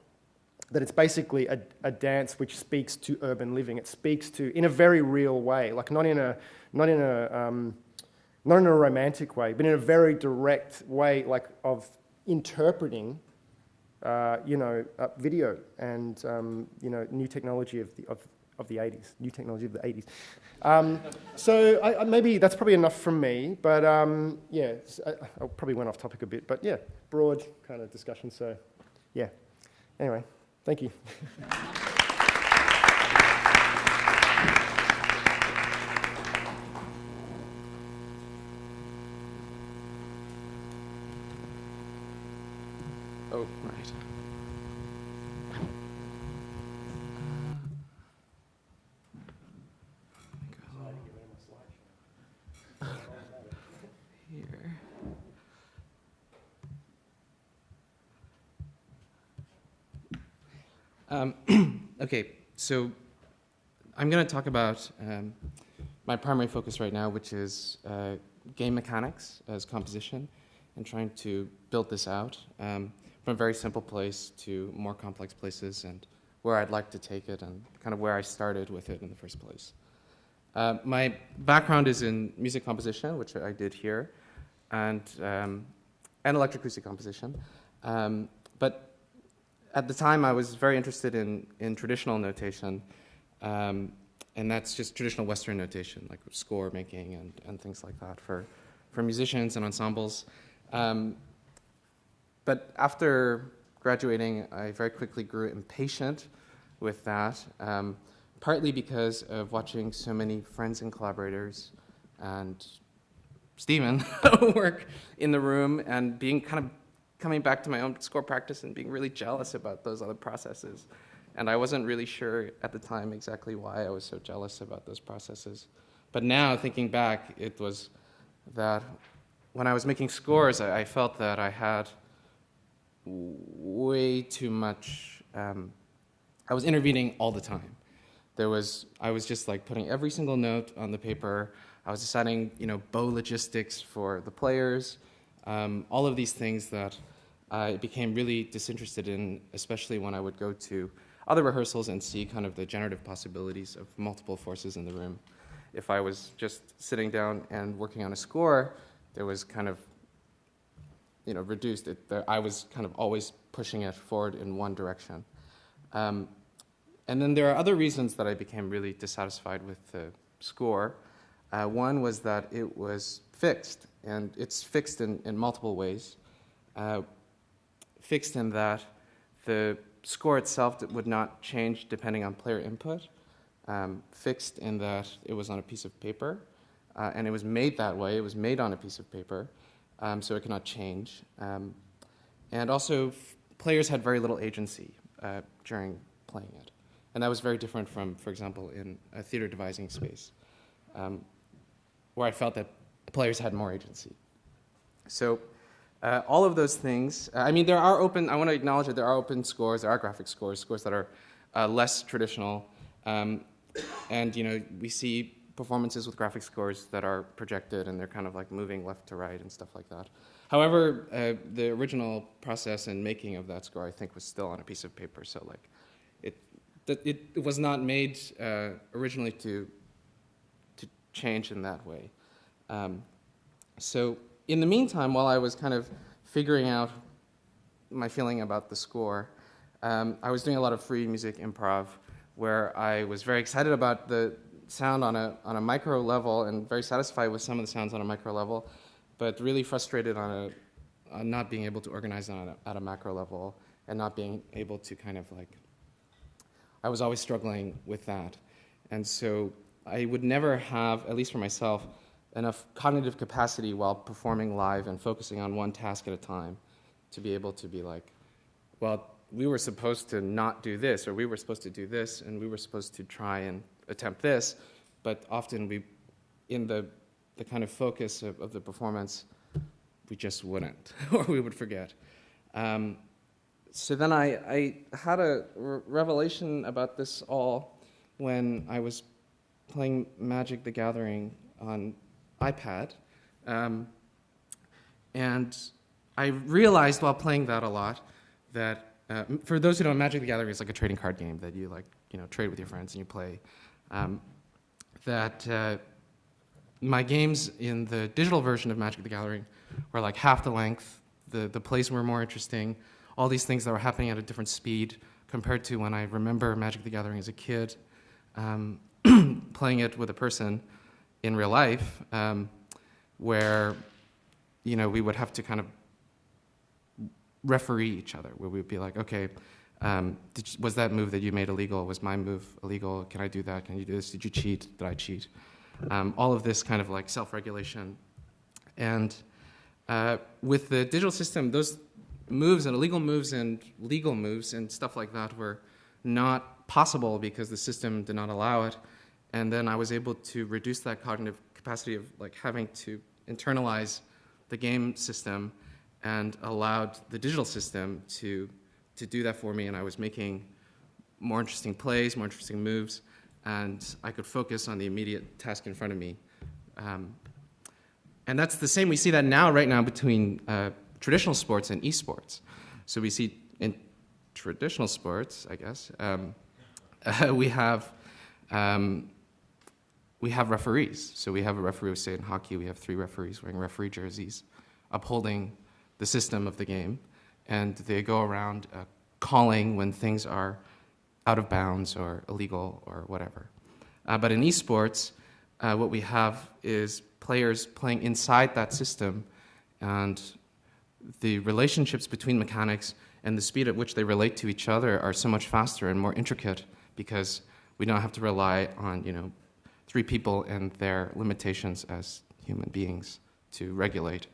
That it's basically a dance which speaks to urban living. It speaks to, in a very real way, not in a romantic way, but in a very direct way, of interpreting, video and new technology of the 80s, new technology of the 80s. So maybe that's probably enough from me, but I probably went off topic a bit, but yeah, broad kind of discussion. So yeah, anyway, thank you. Okay, so I'm going to talk about my primary focus right now, which is game mechanics as composition, and trying to build this out from a very simple place to more complex places, and where I'd like to take it, and kind of where I started with it in the first place. My background is in music composition, which I did here, and electroacoustic composition. But at the time, I was very interested in traditional notation, and that's just traditional Western notation, like score making and things like that for musicians and ensembles. But after graduating, I very quickly grew impatient with that, partly because of watching so many friends and collaborators and Stephen work in the room, and being kind of coming back to my own score practice and being really jealous about those other processes. And I wasn't really sure at the time exactly why I was so jealous about those processes. But now, thinking back, it was that when I was making scores, I felt that I had way too much, I was intervening all the time. I was just like putting every single note on the paper. I was deciding, bow logistics for the players, all of these things that I became really disinterested in, especially when I would go to other rehearsals and see kind of the generative possibilities of multiple forces in the room. If I was just sitting down and working on a score, there was kind of, reduced. I was kind of always pushing it forward in one direction. And then there are other reasons that I became really dissatisfied with the score. One was that it was fixed, and it's fixed in multiple ways. Fixed in that the score itself would not change depending on player input. Fixed in that it was on a piece of paper, and it was made that way. It was made on a piece of paper, so it cannot change. And also, players had very little agency during playing it. And that was very different from, for example, in a theater devising space, where I felt that players had more agency. So all of those things, I want to acknowledge that there are open scores, there are graphic scores that are less traditional. And, we see performances with graphic scores that are projected, and they're kind of like moving left to right and stuff like that. However, the original process and making of that score, I think, was still on a piece of paper. So like, it was not made originally to change in that way. So in the meantime, while I was kind of figuring out my feeling about the score, I was doing a lot of free music improv, where I was very excited about the sound on a micro level and very satisfied with some of the sounds on a micro level, but really frustrated on not being able to organize at a macro level, and not being able to kind of like, I was always struggling with that. And so I would never have, at least for myself, enough cognitive capacity while performing live and focusing on one task at a time to be able to be like, well, we were supposed to not do this, or we were supposed to do this, and we were supposed to try and attempt this, but often in the kind of focus of the performance, we just wouldn't, or we would forget. So then I had a revelation about this all when I was playing Magic the Gathering on iPad. And I realized while playing that a lot that, for those who don't know, Magic the Gathering is like a trading card game that you trade with your friends and you play. That my games in the digital version of Magic the Gathering were like half the length, the plays were more interesting, all these things that were happening at a different speed compared to when I remember Magic the Gathering as a kid, playing it with a person in real life, where we would have to kind of referee each other, where we'd be like, okay, was that move that you made illegal? Was my move illegal? Can I do that? Can you do this? Did you cheat? Did I cheat? All of this kind of like self-regulation. And with the digital system, those moves and illegal moves and legal moves and stuff like that were not possible because the system did not allow it. And then I was able to reduce that cognitive capacity of like having to internalize the game system, and allowed the digital system to do that for me. And I was making more interesting plays, more interesting moves, and I could focus on the immediate task in front of me. And that's the same. We see that right now between traditional sports and esports. So we see in traditional sports, I guess, we have referees. So we have a referee, say in hockey, we have 3 referees wearing referee jerseys, upholding the system of the game, and they go around calling when things are out of bounds or illegal or whatever. But in esports, what we have is players playing inside that system, and the relationships between mechanics and the speed at which they relate to each other are so much faster and more intricate because we don't have to rely on 3 people and their limitations as human beings to regulate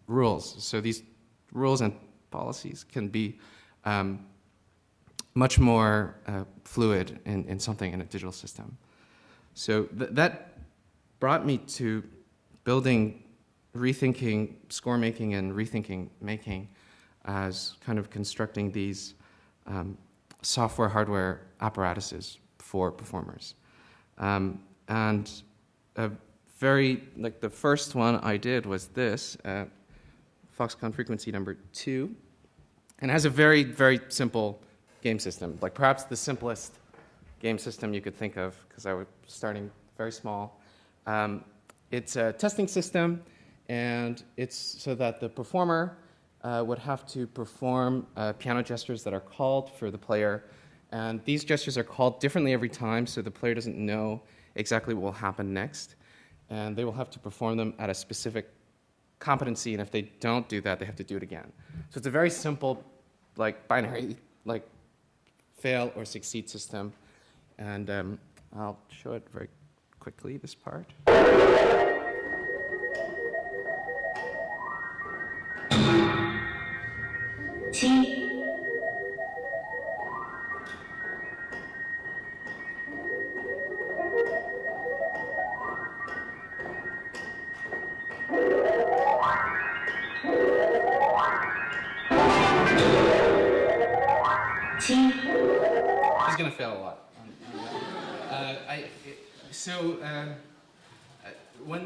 rules. So these rules and policies can be much more fluid in something in a digital system. So that brought me to building rethinking score making and rethinking making as kind of constructing these software hardware apparatuses for performers. And the first one I did was this, Foxconn Frequency number 2, and it has a very, very simple game system, like perhaps the simplest game system you could think of, because I was starting very small. It's a testing system, and it's so that the performer would have to perform piano gestures that are called for the player, and these gestures are called differently every time, so the player doesn't know exactly what will happen next, and they will have to perform them at a specific competency, and if they don't do that, they have to do it again. So it's a very simple, like binary, like fail or succeed system, and I'll show it very quickly, this part. He's going to fail a lot.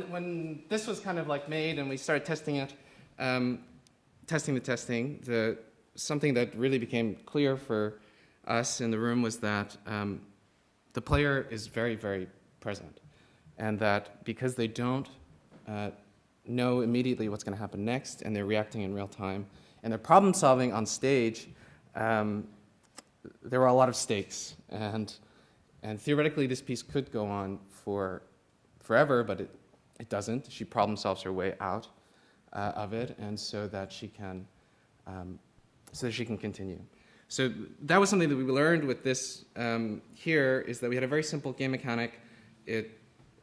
When this was kind of like made and we started testing it, something that really became clear for us in the room was that the player is very, very present, and that because they don't know immediately what's going to happen next, and they're reacting in real time, and they're problem solving on stage, there were a lot of stakes, and theoretically this piece could go on for forever, but it doesn't. She problem solves her way out of it, and so that she can continue. So that was something that we learned with this here, is that we had a very simple game mechanic.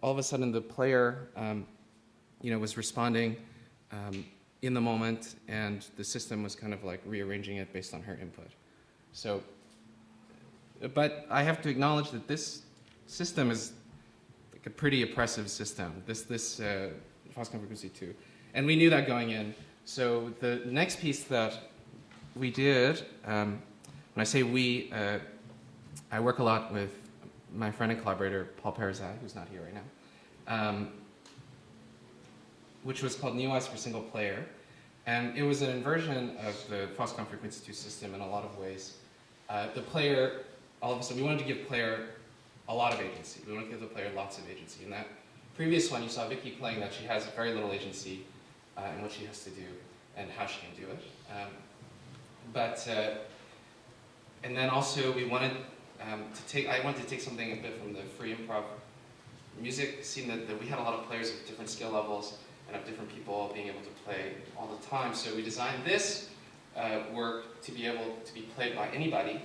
All of a sudden the player was responding in the moment, and the system was kind of like rearranging it based on her input. So, but I have to acknowledge that this system is like a pretty oppressive system, this Foxconn Frequency 2. And we knew that going in. So the next piece that we did, when I say we, I work a lot with my friend and collaborator, Paul Perizak, who's not here right now, which was called NeoS for single player. And it was an inversion of the Foxconn Frequency 2 system in a lot of ways. The player, all of a sudden, we wanted to give player a lot of agency. We wanted to give the player lots of agency. In that previous one, you saw Vicky playing that she has very little agency in what she has to do and how she can do it. And then also we wanted I wanted to take something a bit from the free improv music scene, that we had a lot of players of different skill levels and of different people being able to play all the time. So we designed this work to be able to be played by anybody.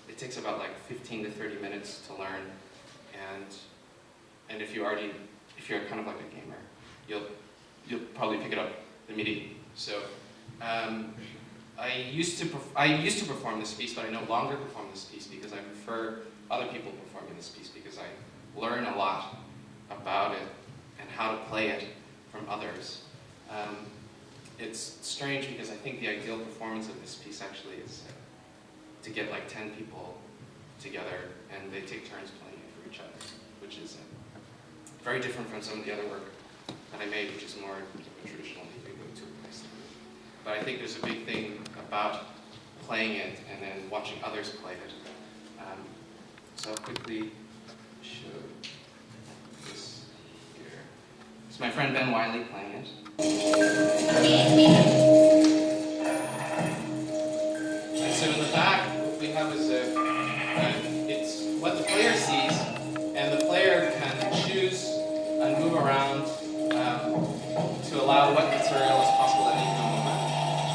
It takes about like 15 to 30 minutes to learn, and if you're kind of like a gamer, you'll probably pick it up immediately. So I used to perform this piece, but I no longer perform this piece because I prefer other people performing this piece, because I learn a lot about it and how to play it from others. It's strange because I think the ideal performance of this piece actually is to get like 10 people together, and they take turns playing it for each other, which is very different from some of the other work that I made, which is more traditional. You go to a place. But I think there's a big thing about playing it and then watching others play it. So I'll quickly show this here. It's my friend Ben Wiley playing it. And so in the back, what we have is it's what the player sees, and the player can choose and move around to allow what material is possible at any given moment.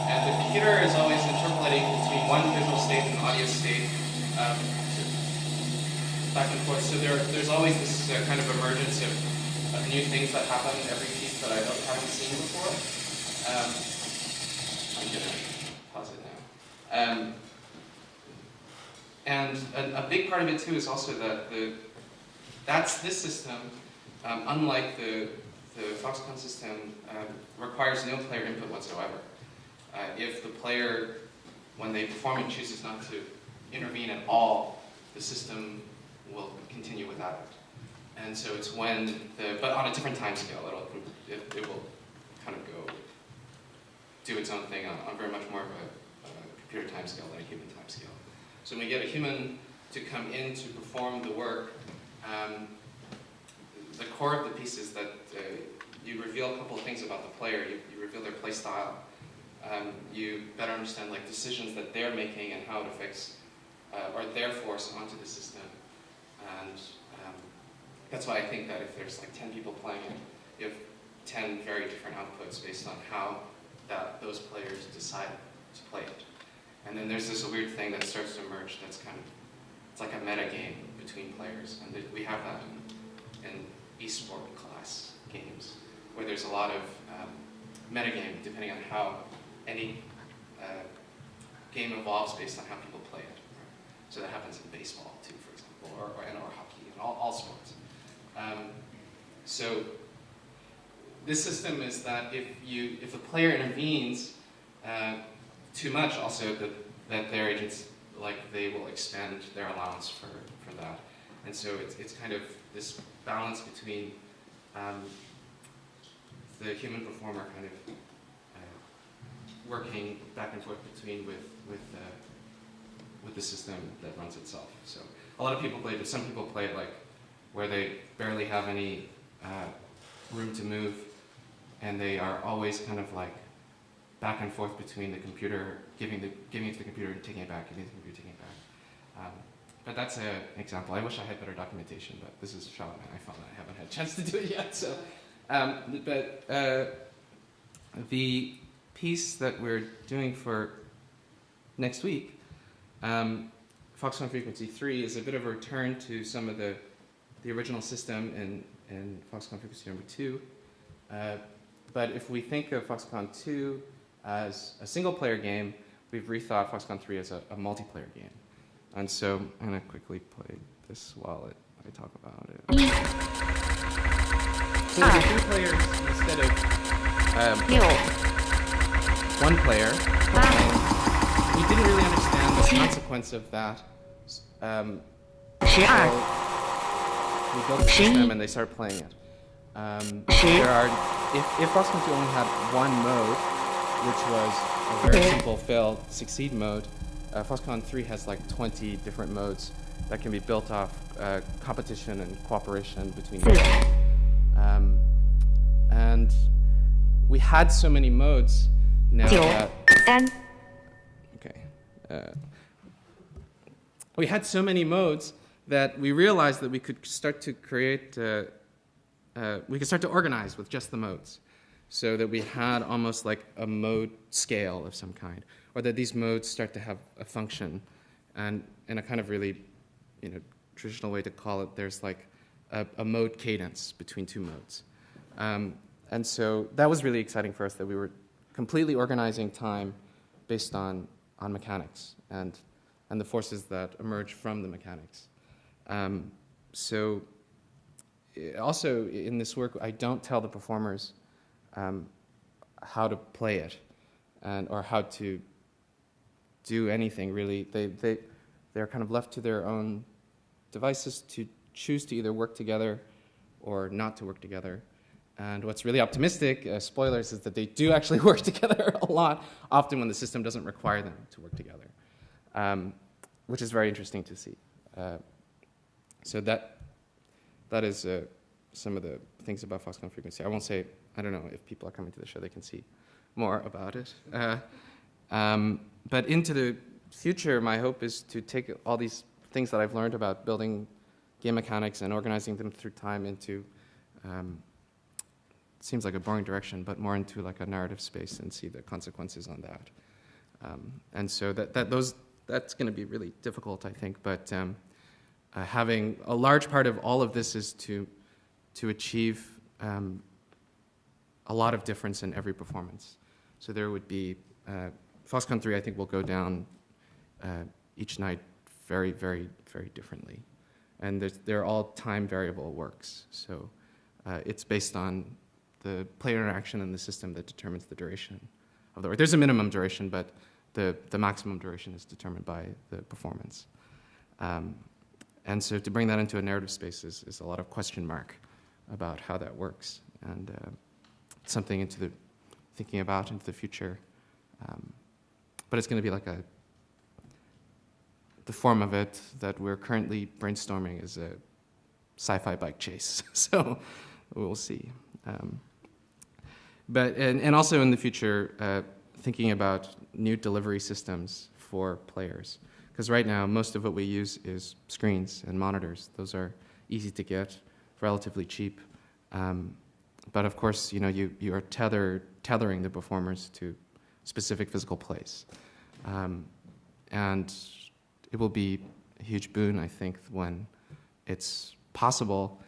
And the computer is always interpolating between one visual state and an audio state back and forth. So there's always this kind of emergence of new things that happen in every piece that I haven't seen before. I'm going to pause it now. And a big part of it too is also that this system, unlike the Foxconn system, requires no player input whatsoever. If the player, when they perform it, chooses not to intervene at all, the system will continue without it. And so it's when but on a different time scale, it will kind of go do its own thing on very much more of a computer time scale than a human time scale. So when we get a human to come in to perform the work, the core of the piece is that you reveal a couple of things about the player. You reveal their play style. You better understand like decisions that they're making and how it affects or their force onto the system. And that's why I think that if there's like 10 people playing it, you have 10 very different outputs based on how those players decide to play it. And then there's this weird thing that starts to emerge that's it's like a meta game between players. And we have that in e-sport class games, where there's a lot of metagame depending on how any game evolves based on how people play it. Right? So that happens in baseball too, for example, or hockey, and all sports. So this system is that if a player intervenes too much, also that their agents they will expend their allowance for that, and so it's kind of this balance between the human performer kind of working back and forth with the system that runs itself. So a lot of people play it, but some people play it where they barely have any room to move, and they are always kind of back and forth between the computer, giving it to the computer and taking it back, giving it to the computer, taking it back. But that's an example. I wish I had better documentation, but this is Charlotte and I found that I haven't had a chance to do it yet. So, the piece that we're doing for next week, Foxconn Frequency 3, is a bit of a return to some of the original system in Foxconn Frequency number 2. But if we think of Foxconn 2 as a single-player game, we've rethought Foxconn 3 as a multiplayer game. And so I'm going to quickly play this while I talk about it. So the 3 players instead of one player. We didn't really understand the consequence of that. So we built the system and they started playing it. If Foxconn 2 only had one mode, which was a very simple fail succeed mode, Foxconn 3 has 20 different modes that can be built off competition and cooperation between them. And we had so many modes now that... we had so many modes that we realized that we could start to create... we could start to organize with just the modes, so that we had almost like a mode scale of some kind, or that these modes start to have a function. And in a kind of really traditional way to call it, there's a mode cadence between 2 modes. And so that was really exciting for us, that we were completely organizing time based on mechanics and the forces that emerge from the mechanics. So also in this work, I don't tell the performers how to play it, or how to do anything really. They're kind of left to their own devices to choose to either work together or not to work together. And what's really optimistic, spoilers, is that they do actually work together a lot, often when the system doesn't require them to work together, which is very interesting to see. So that is some of the things about Foxconn Frequency. I won't say, I don't know if people are coming to the show, they can see more about it. But into the future, my hope is to take all these things that I've learned about building game mechanics and organizing them through time into, seems like a boring direction, but more into like a narrative space and see the consequences on that. And so that's going to be really difficult, I think. But having a large part of all of this is to achieve a lot of difference in every performance. So there would be, Foxconn 3 I think will go down each night very, very, very differently. And they're all time variable works. So it's based on the player interaction and the system that determines the duration of the work. There's a minimum duration, but the maximum duration is determined by the performance. And so to bring that into a narrative space is a lot of question mark about how that works, and something into the thinking about into the future. But it's going to be like the form of it that we're currently brainstorming is a sci-fi bike chase. So we'll see. But also in the future, thinking about new delivery systems for players. Because right now, most of what we use is screens and monitors. Those are easy to get, relatively cheap. But of course, you are tethering the performers to specific physical place. And it will be a huge boon, I think, when it's possible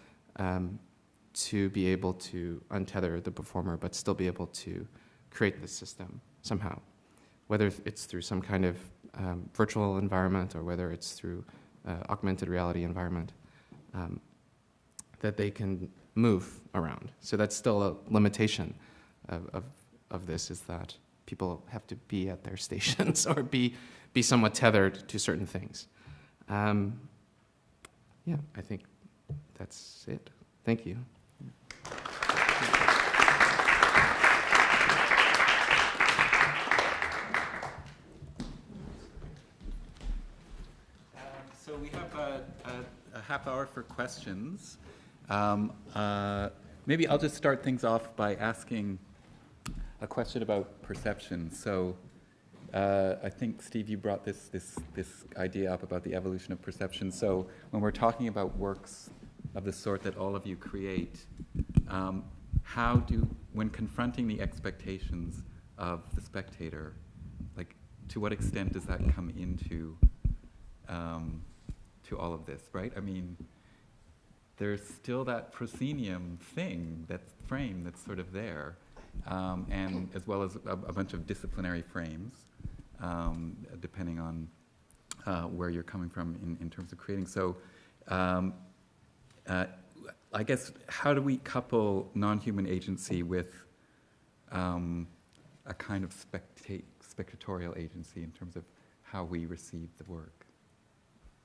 to be able to untether the performer, but still be able to create the system somehow, whether it's through some kind of virtual environment or whether it's through augmented reality environment, that they can move around. So that's still a limitation of this, is that people have to be at their stations or be somewhat tethered to certain things. Yeah, I think that's it. Thank you. So we have a half hour for questions. Maybe I'll just start things off by asking a question about perception. So I think, Steve, you brought this idea up about the evolution of perception. So when we're talking about works of the sort that all of you create, when confronting the expectations of the spectator, like, to what extent does that come into to all of this, right? I mean, there's still that proscenium thing, that frame that's sort of there, and as well as a bunch of disciplinary frames, depending on where you're coming from in terms of creating. So I guess, how do we couple non-human agency with a kind of spectatorial agency in terms of how we receive the work?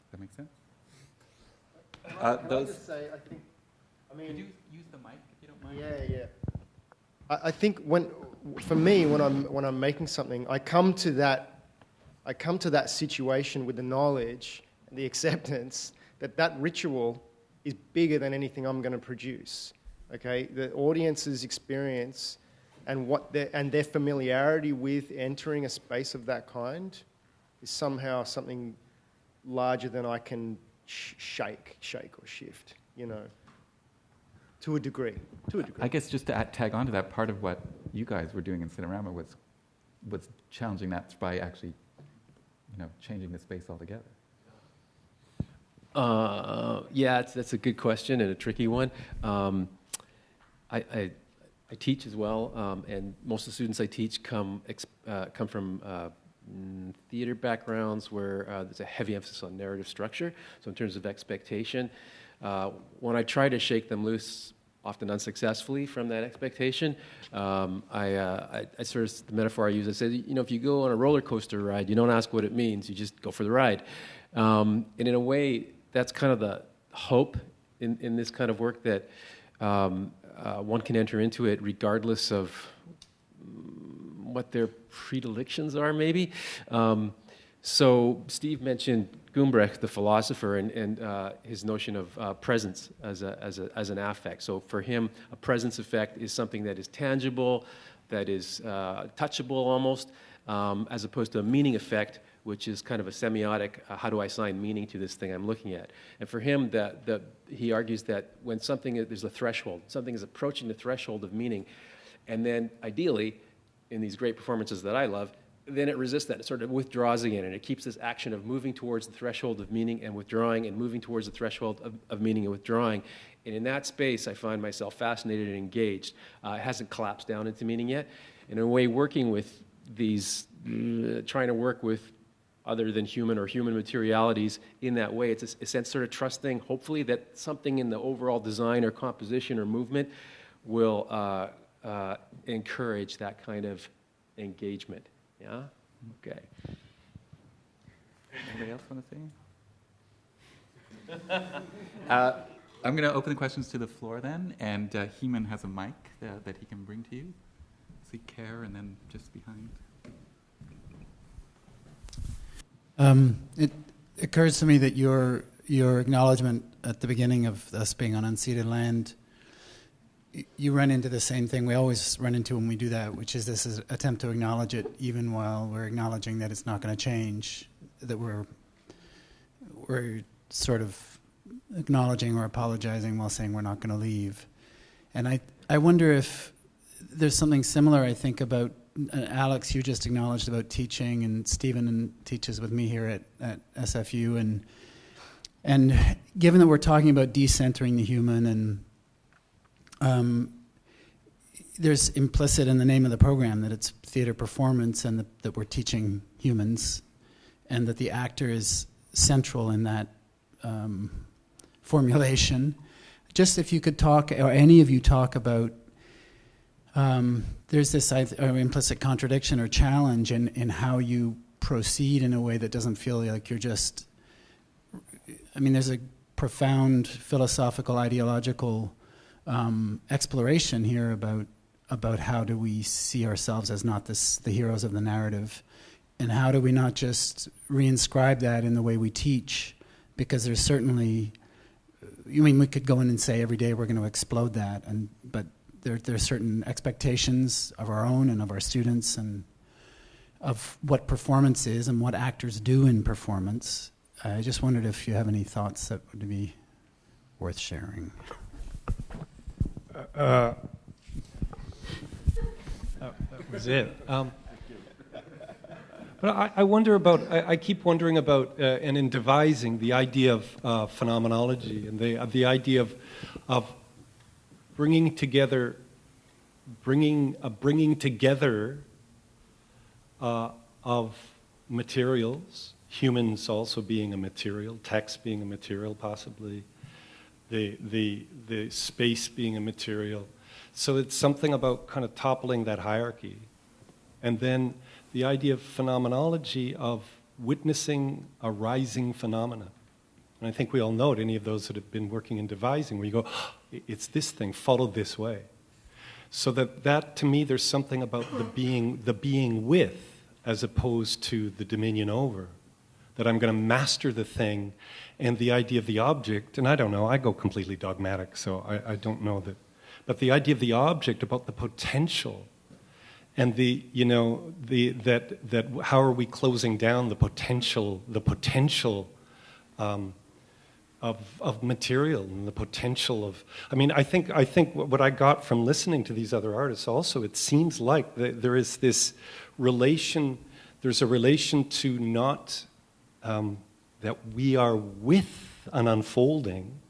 Does that make sense? Could you use the mic if you don't mind? Yeah. I think when I'm making something, I come to that situation with the knowledge and the acceptance that ritual is bigger than anything I'm going to produce. Okay, the audience's experience and their familiarity with entering a space of that kind is somehow something larger than I can shake or shift, to a degree. I guess just to tag on to that, part of what you guys were doing in Cinerama was challenging that by actually, changing the space altogether. Yeah, that's a good question and a tricky one. I teach as well, and most of the students I teach come from theater backgrounds where there's a heavy emphasis on narrative structure. So in terms of expectation, when I try to shake them loose often unsuccessfully from that expectation. I sort of, the metaphor I use, I said, if you go on a roller coaster ride, you don't ask what it means, you just go for the ride. And in a way, that's kind of the hope in this kind of work, that one can enter into it regardless of what their predilections are, maybe. So Steve mentioned Gumbrecht, the philosopher, and his notion of presence as an affect. So for him, a presence effect is something that is tangible, that is touchable almost, as opposed to a meaning effect, which is kind of a semiotic, how do I assign meaning to this thing I'm looking at? And for him, he argues that when there's a threshold, something is approaching the threshold of meaning, and then ideally, in these great performances that I love, then it resists that. It sort of withdraws again, and it keeps this action of moving towards the threshold of meaning and withdrawing, and moving towards the threshold of meaning and withdrawing. And in that space, I find myself fascinated and engaged. It hasn't collapsed down into meaning yet. In a way, working with these, trying to work with other than human or human materialities in that way, it's a sense sort of trusting, hopefully, that something in the overall design or composition or movement will encourage that kind of engagement. Yeah? Okay. Anybody else want to say? I'm going to open the questions to the floor then, and Heman has a mic that he can bring to you. See Care, and then just behind. It occurs to me that your acknowledgement at the beginning of us being on unceded land, you run into the same thing we always run into when we do that, which is this attempt to acknowledge it even while we're acknowledging that it's not going to change, that we're sort of acknowledging or apologizing while saying we're not going to leave. And I wonder if there's something similar, I think, about Alex, you just acknowledged about teaching, and Stephen teaches with me here at SFU, and given that we're talking about decentering the human, and there's implicit in the name of the program that it's theater performance, and that we're teaching humans, and that the actor is central in that formulation. Just if you could talk, or any of you talk about, there's this implicit contradiction or challenge in how you proceed in a way that doesn't feel like you're just, there's a profound philosophical, ideological exploration here about how do we see ourselves as not the heroes of the narrative, and how do we not just reinscribe that in the way we teach, because there's certainly, we could go in and say every day we're going to explode that, but there are certain expectations of our own and of our students and of what performance is and what actors do in performance. I just wondered if you have any thoughts that would be worth sharing. That was it. But I wonder about, I keep wondering about, and in devising, the idea of phenomenology, and the idea of bringing together of materials, humans also being a material, text being a material possibly, the space being a material. So it's something about kind of toppling that hierarchy. And then the idea of phenomenology, of witnessing a rising phenomena. And I think we all know it, any of those that have been working in devising, where you go, oh, it's this thing, followed this way. So that to me, there's something about the being with, as opposed to the dominion over. That I'm going to master the thing, and the idea of the object, and I don't know, I go completely dogmatic, so I don't know that. But the idea of the object, about the potential, and that how are we closing down the potential of material, and the potential of, I think what I got from listening to these other artists also, it seems like there is this relation, there's a relation to not, that we are with an unfolding,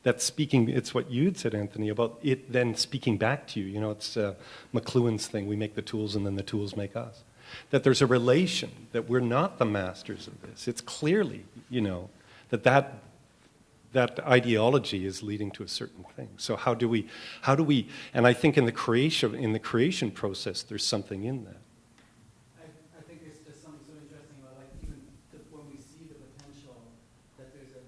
that's speaking, it's what you'd said, Anthony, about it then speaking back to you. It's McLuhan's thing, we make the tools and then the tools make us. That there's a relation, that we're not the masters of this. It's clearly, that that ideology is leading to a certain thing. So how do we, and I think in the creation process, there's something in that. I think there's just something so interesting about, like, even when we see the potential, that there's a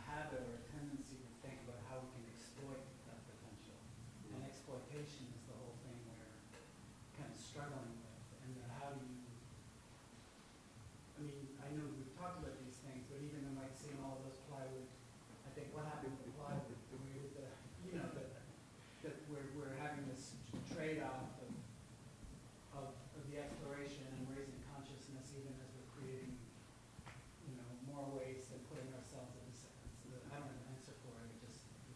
habit or a tendency to think about how we can exploit that potential. And exploitation is the whole thing we're kind of struggling with. And how do you, I mean, I know we've talked about these things, but even in, like, seeing all of those plywood, I think what happened with the plywood, that we're having this trade-off of the exploration and raising consciousness, even as we're creating, more ways than putting ourselves at the center. I don't have an answer for it. It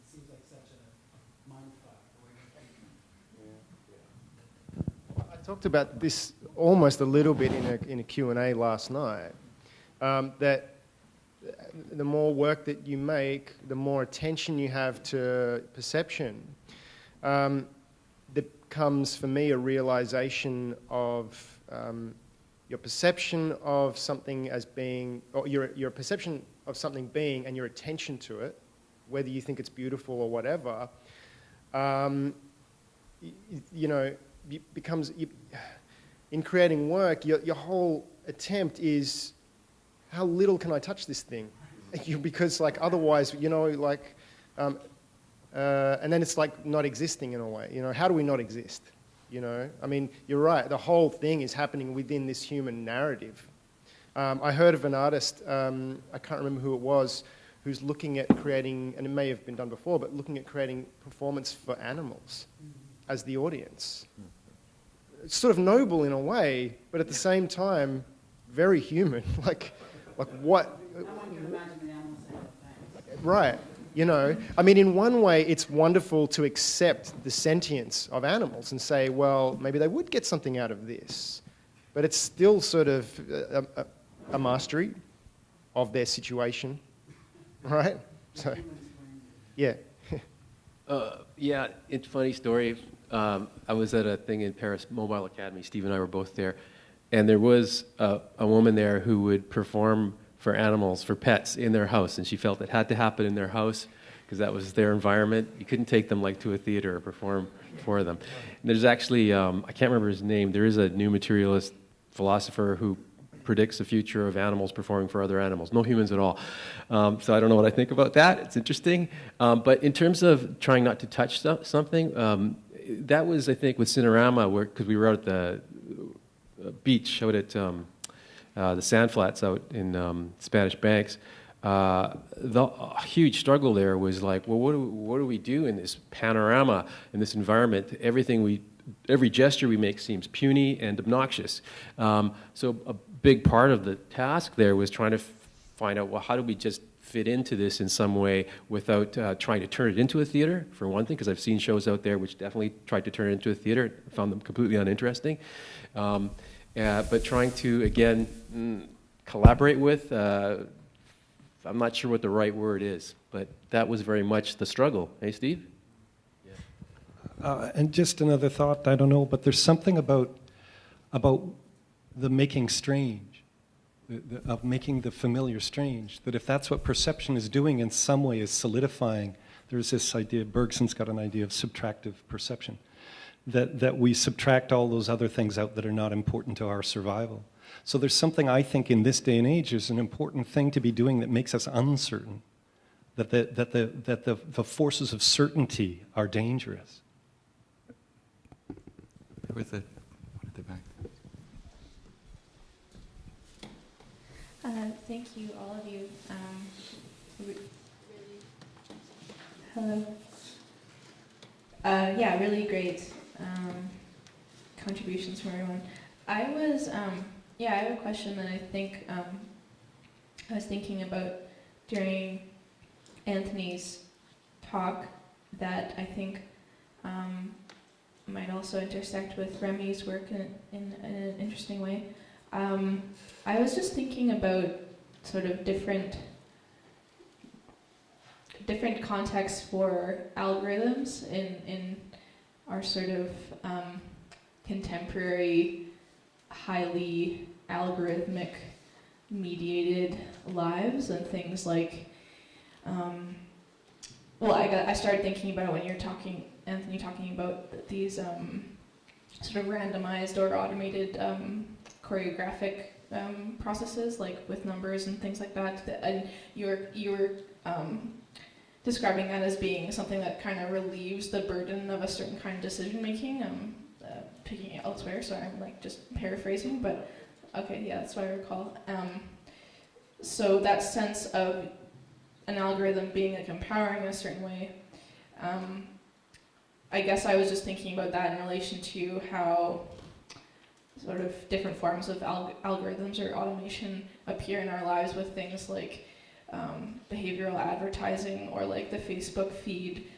seems like such a mindfuck the way we're thinking. I talked about this almost a little bit in a Q&A last night, that the more work that you make, the more attention you have to perception, there comes for me a realization of your perception of something as being, or your perception of something being and your attention to it, whether you think it's beautiful or whatever, becomes, in creating work, your whole attempt is, how little can I touch this thing? Because, like, otherwise, and then it's like not existing in a way. How do we not exist? I mean, you're right. The whole thing is happening within this human narrative. I heard of an artist, I can't remember who it was, who's looking at creating, and it may have been done before, but looking at creating performance for animals as the audience. It's sort of noble in a way, but at the same time, very human. Like what? No one can imagine the animals saying thanks. Right. I mean, in one way, it's wonderful to accept the sentience of animals and say, well, maybe they would get something out of this. But it's still sort of a mastery of their situation, right? So, yeah. Yeah, it's a funny story. I was at a thing in Paris, Mobile Academy. Steve and I were both there. And there was a woman there who would perform for animals, for pets, in their house. And she felt it had to happen in their house because that was their environment. You couldn't take them like to a theater or perform for them. And there's actually, I can't remember his name, there is a new materialist philosopher who predicts the future of animals performing for other animals. No humans at all. So I don't know what I think about that. It's interesting. But in terms of trying not to touch something, that was, I think, with Cinerama, because we were out at the beach, out at the sand flats out in Spanish Banks. The huge struggle there was like, well, what do we do in this panorama, in this environment? Every gesture we make seems puny and obnoxious. So a big part of the task there was trying to find out, well, how do we just fit into this in some way without trying to turn it into a theater, for one thing, because I've seen shows out there which definitely tried to turn it into a theater, found them completely uninteresting. But trying to, again, collaborate with, I'm not sure what the right word is, but that was very much the struggle. Hey, Steve? And just another thought, I don't know, but there's something about the making strange, of making the familiar strange, that if that's what perception is doing in some way is solidifying, there's this idea, Bergson's got an idea of subtractive perception, that we subtract all those other things out that are not important to our survival. So there's something I think in this day and age is an important thing to be doing that makes us uncertain, that the forces of certainty are dangerous. There was one at the back. Thank you, all of you. Hello. Yeah, really great contributions from everyone. I have a question that I think I was thinking about during Antony's talk that I think might also intersect with Remy's work in an interesting way. I was just thinking about sort of different contexts for algorithms in our sort of contemporary, highly algorithmic mediated lives, and things like well, I started thinking about when you're talking, Anthony, talking about these sort of randomized or automated choreographic processes, like with numbers and things like that. And you were describing that as being something that kind of relieves the burden of a certain kind of decision making. Picking it elsewhere, so I'm like just paraphrasing, but okay, yeah, that's what I recall. So that sense of an algorithm being like empowering in a certain way, I guess I was just thinking about that in relation to how sort of different forms of algorithms or automation appear in our lives with things like behavioral advertising, or like the Facebook feed,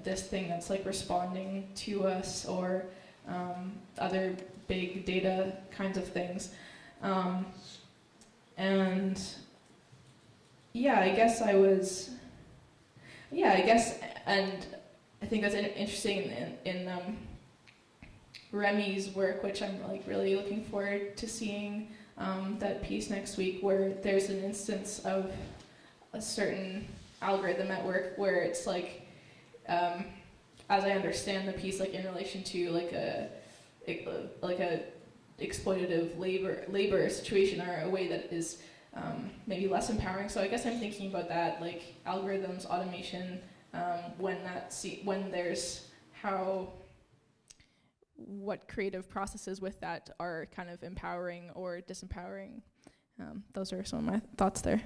this thing that's like responding to us, or other big data kinds of things. And yeah, I guess, and I think that's interesting in Remy's work, which I'm like really looking forward to seeing that piece next week, where there's an instance of a certain algorithm at work where it's like, as I understand the piece, like in relation to like a exploitative labor situation, or a way that is maybe less empowering. So I guess I'm thinking about that, like algorithms, automation, when there's what creative processes with that are kind of empowering or disempowering. Those are some of my thoughts there.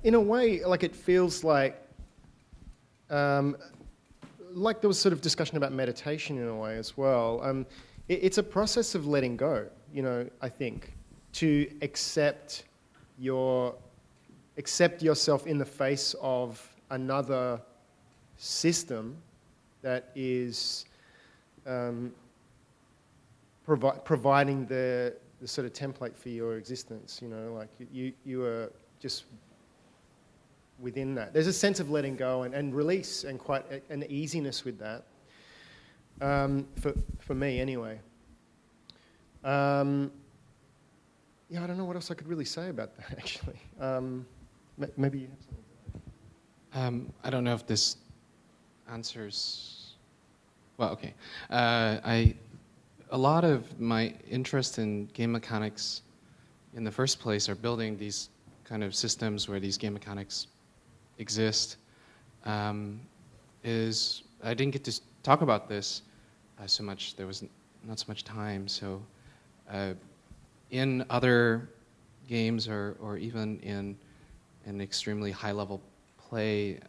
In a way, like it feels like there was sort of discussion about meditation in a way as well. It's a process of letting go, I think, to accept yourself in the face of another system that is providing the sort of template for your existence. Like you are just within that. There's a sense of letting go and release, and quite an easiness with that, for me anyway. Yeah, I don't know what else I could really say about that, actually. Maybe you have something to say. I don't know if this answers... Well, okay. A lot of my interest in game mechanics in the first place are building these kind of systems where these game mechanics exist. Is I didn't get to talk about this so much. There was not so much time. So in other games, or even in an extremely high-level play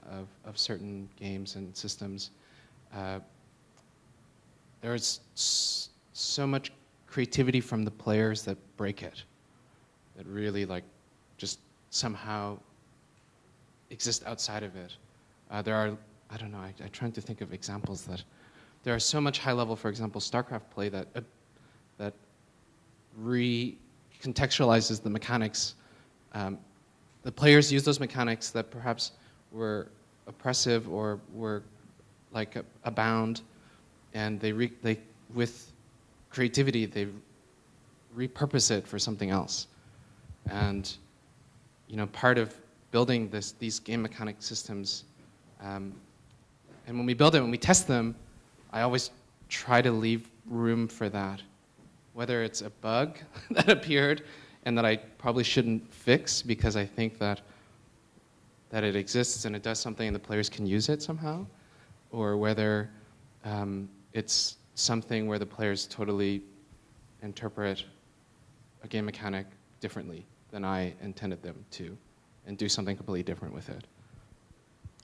of certain games and systems, there's so much creativity from the players that break it, that really like just somehow exist outside of it. There are, I don't know, I'm trying to think of examples that there are so much high-level, for example, StarCraft play that recontextualizes the mechanics. The players use those mechanics that perhaps were oppressive or were like a bound, and they with creativity they repurpose it for something else. And part of building these game mechanic systems, and when we build them, when we test them, I always try to leave room for that. Whether it's a bug that appeared and that I probably shouldn't fix because I think that it exists and it does something and the players can use it somehow, or whether it's something where the players totally interpret a game mechanic differently than I intended them to, and do something completely different with it.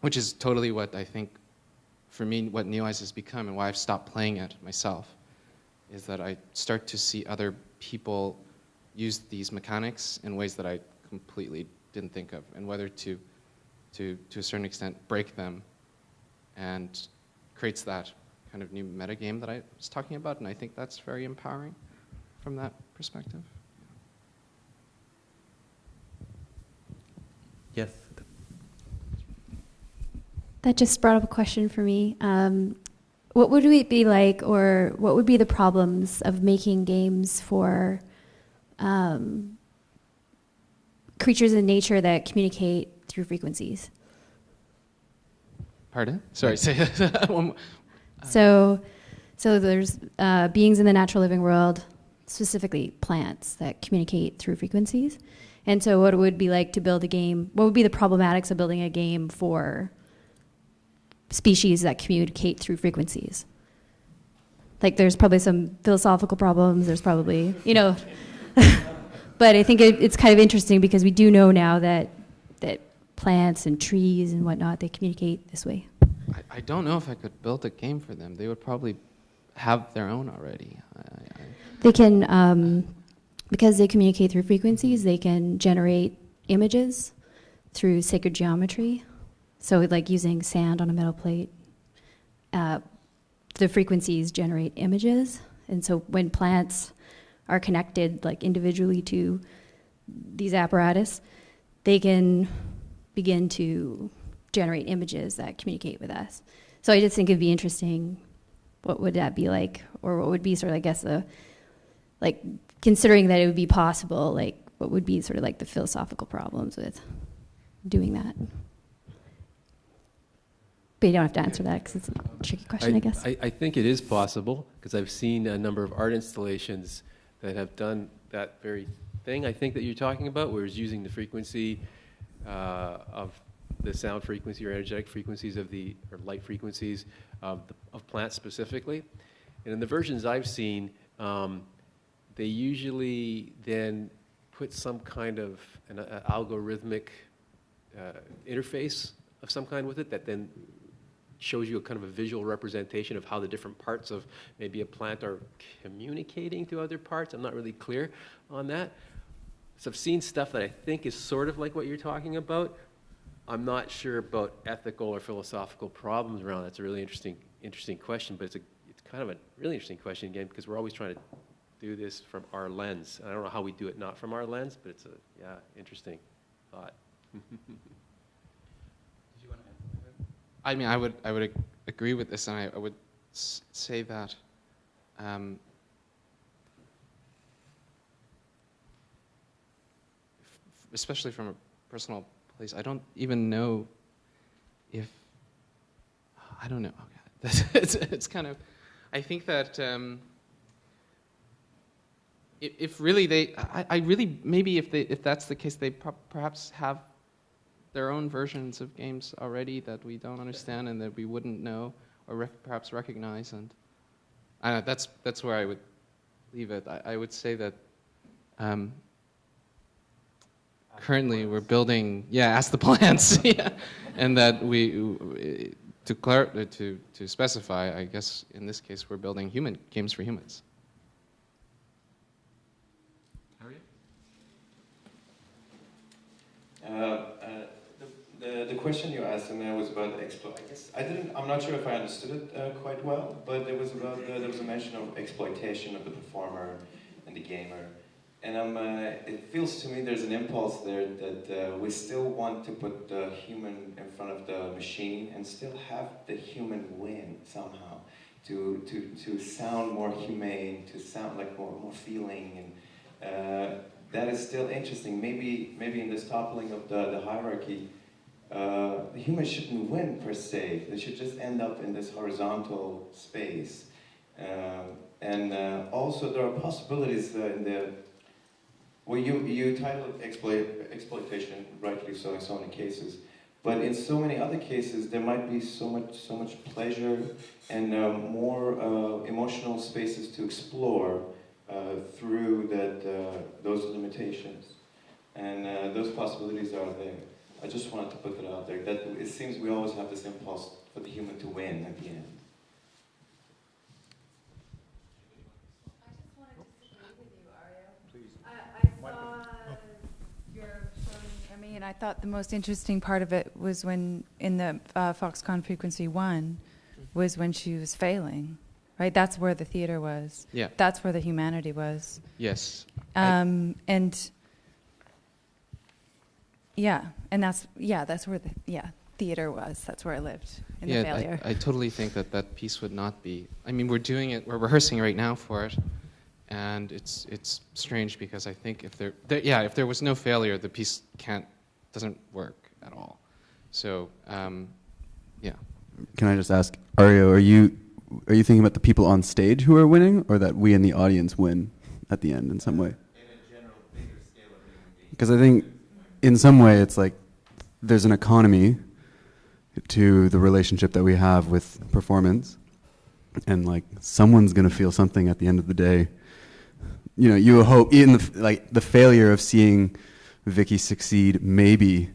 Which is totally what I think, for me, what Neowise has become, and why I've stopped playing it myself, is that I start to see other people use these mechanics in ways that I completely didn't think of, and whether to a certain extent break them, and creates that kind of new metagame that I was talking about, and I think that's very empowering from that perspective. Yes. That just brought up a question for me. What would it be like, or what would be the problems of making games for creatures in nature that communicate through frequencies. Pardon? Sorry, say that one more. So there's beings in the natural living world, specifically plants, that communicate through frequencies. And so what it would be like to build a game, what would be the problematics of building a game for species that communicate through frequencies? Like there's probably some philosophical problems, there's probably, but I think it's kind of interesting because we do know now that plants and trees and whatnot, they communicate this way. I don't know if I could build a game for them. They would probably have their own already. They can, because they communicate through frequencies, they can generate images through sacred geometry. So like using sand on a metal plate, the frequencies generate images. And so when plants are connected like individually to these apparatus, they can begin to generate images that communicate with us. So I just think it'd be interesting, what would that be like? Or what would be sort of, I guess, like considering that it would be possible, like what would be sort of like the philosophical problems with doing that? But you don't have to answer that because it's a tricky question, I guess. I think it is possible because I've seen a number of art installations that have done that very thing I think that you're talking about, where it's using the frequency of the sound frequency or energetic frequencies or light frequencies of plants specifically. And in the versions I've seen, they usually then put some kind of an algorithmic interface of some kind with it that then shows you a kind of a visual representation of how the different parts of maybe a plant are communicating to other parts. I'm not really clear on that. So I've seen stuff that I think is sort of like what you're talking about. I'm not sure about ethical or philosophical problems around that. It's a really interesting question, but it's kind of a really interesting question again because we're always trying to do this from our lens. And I don't know how we do it not from our lens, but it's interesting thought. I mean, I would agree with this, and I would say that especially from a personal place, I don't even know if I don't know. Okay. It's kind of. I think that if really I really maybe if that's the case, they perhaps have their own versions of games already that we don't understand and that we wouldn't know or perhaps recognize. And I don't know, that's where I would leave it. I would say that currently we're building, ask the plants, and that we to specify, I guess in this case we're building human games for humans. How are you? The question you asked me was about I guess I'm not sure if I understood it quite well, but it was about there was a mention of exploitation of the performer and the gamer, and it feels to me there's an impulse there that we still want to put the human in front of the machine and still have the human win somehow, to sound more humane, to sound like more feeling, and that is still interesting. Maybe in this toppling of the hierarchy. The humans shouldn't win per se. They should just end up in this horizontal space. And also there are possibilities in the, well, you titled exploitation, rightly so in so many cases, but in so many other cases there might be so much pleasure and more emotional spaces to explore through those limitations. And those possibilities are there. I just wanted to put it out there, that it seems we always have this impulse for the human to win at the end. I just wanted to disagree with you, Aria. Please. I saw your showing Remy, and I thought the most interesting part of it was when, in the Foxconn Frequency 1, was when she was failing, right? That's where the theater was. Yeah. That's where the humanity was. Yes. And that's where the theater was. That's where I lived in the failure. I totally think that piece would not be. I mean, we're doing it. We're rehearsing right now for it, and it's strange because I think if if there was no failure, the piece doesn't work at all. So yeah. Can I just ask, Ario, are you thinking about the people on stage who are winning, or that we in the audience win at the end in some way? In a general, bigger scale of human beings. Because I think in some way it's like there's an economy to the relationship that we have with performance, and like someone's going to feel something at the end of the day. You know, you hope in the failure of seeing Vicky succeed maybe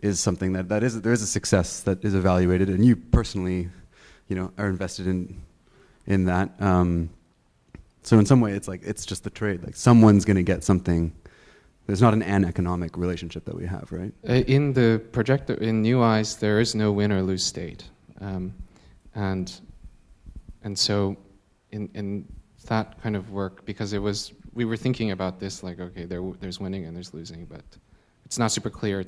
is something that there is a success that is evaluated, and you personally, you know, are invested in that. So in some way, it's just the trade. Like someone's going to get something. There's not an economic relationship that we have, right? In the projector, in New Eyes, there is no win or lose state, and so in that kind of work, because we were thinking about this, like, okay, there's winning and there's losing, but it's not super clear.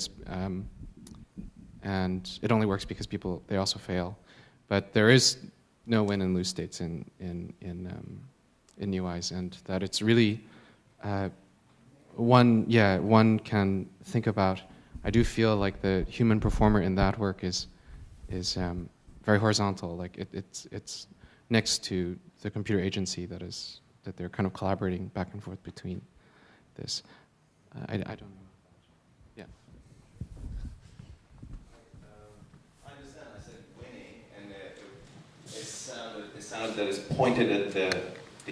And it only works because they also fail, but there is no win and lose states in New Eyes, and that it's really one can think about. I do feel like the human performer in that work is very horizontal. Like it's next to the computer agency that they're kind of collaborating back and forth between this. I don't know. Yeah. I understand. I said winning, and it sounded that it's pointed at the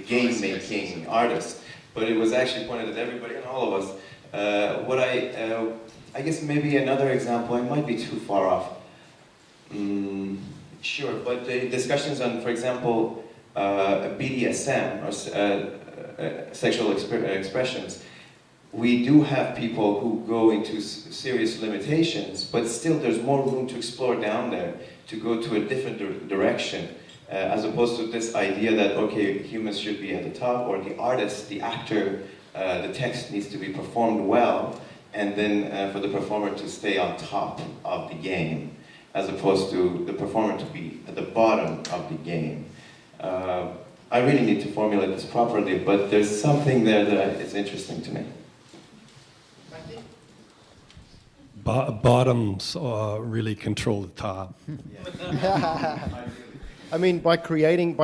game-making artist, but it was actually pointed at everybody and all of us. I guess maybe another example, I might be too far off. Sure, but the discussions on, for example, BDSM, or sexual expressions, we do have people who go into serious limitations, but still there's more room to explore down there, to go to a different direction, as opposed to this idea that, okay, humans should be at the top, or the artist, the actor, the text needs to be performed well, and then for the performer to stay on top of the game, as opposed to the performer to be at the bottom of the game. I really need to formulate this properly, but there's something there that is interesting to me. Bottoms really control the top. I mean, by creating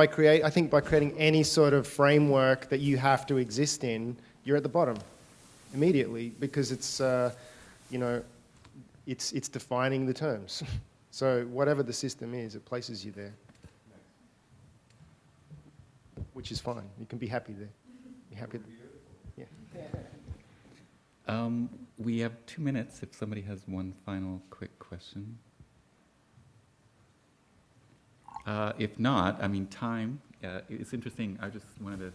any sort of framework that you have to exist in, you're at the bottom immediately, because it's it's defining the terms. So whatever the system is, it places you there, which is fine. You can be happy there. Be happy. Yeah. We have 2 minutes if somebody has one final quick question. If not, I mean, time, it's interesting. I just wanted to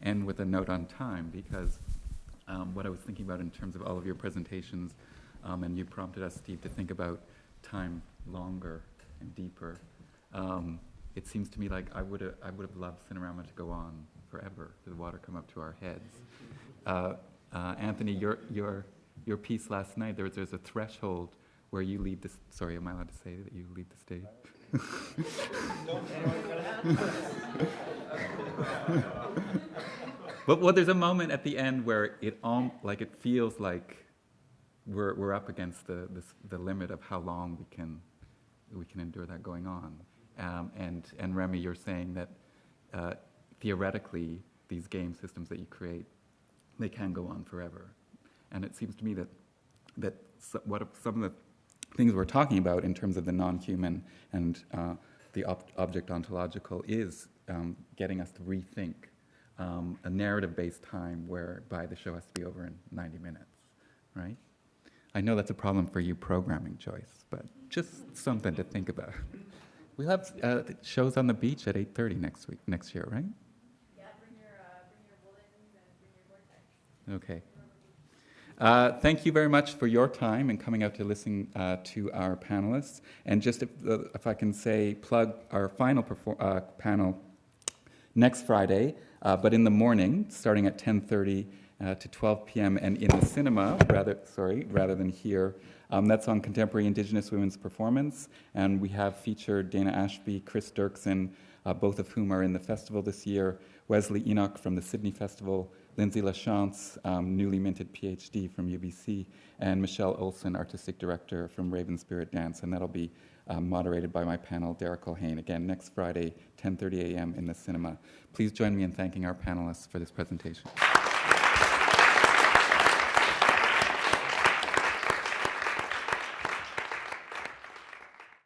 end with a note on time, because what I was thinking about in terms of all of your presentations, and you prompted us, Steve, to think about time longer and deeper. It seems to me like I would have loved Cinerama to go on forever, the water come up to our heads. Anthony, your piece last night, there's a threshold where you leave this. Sorry, am I allowed to say that you leave the stage? But there's a moment at the end where it feels like we're up against the limit of how long we can endure that going on. And Remy, you're saying that theoretically these game systems that you create, they can go on forever. And it seems to me that some of the things we're talking about in terms of the non-human and the object ontological is getting us to rethink a narrative-based time whereby the show has to be over in 90 minutes, right? I know that's a problem for you programming, Joyce, but just something to think about. We'll have shows on the beach at 8:30 next year, right? Yeah, bring your woolens and bring your vortex. Okay. Thank you very much for your time and coming out to listen to our panelists. And just if I can say, plug our final panel next Friday, but in the morning, starting at 10:30 to 12 p.m. and in the cinema, rather than here. That's on contemporary Indigenous women's performance, and we have featured Dana Ashby, Chris Dirksen, both of whom are in the festival this year, Wesley Enoch from the Sydney Festival, Lindsay Lachance, newly minted PhD from UBC, and Michelle Olson, Artistic Director from Raven Spirit Dance, and that'll be moderated by my panel, Derek Culhane, again next Friday, 10:30 a.m. in the cinema. Please join me in thanking our panelists for this presentation.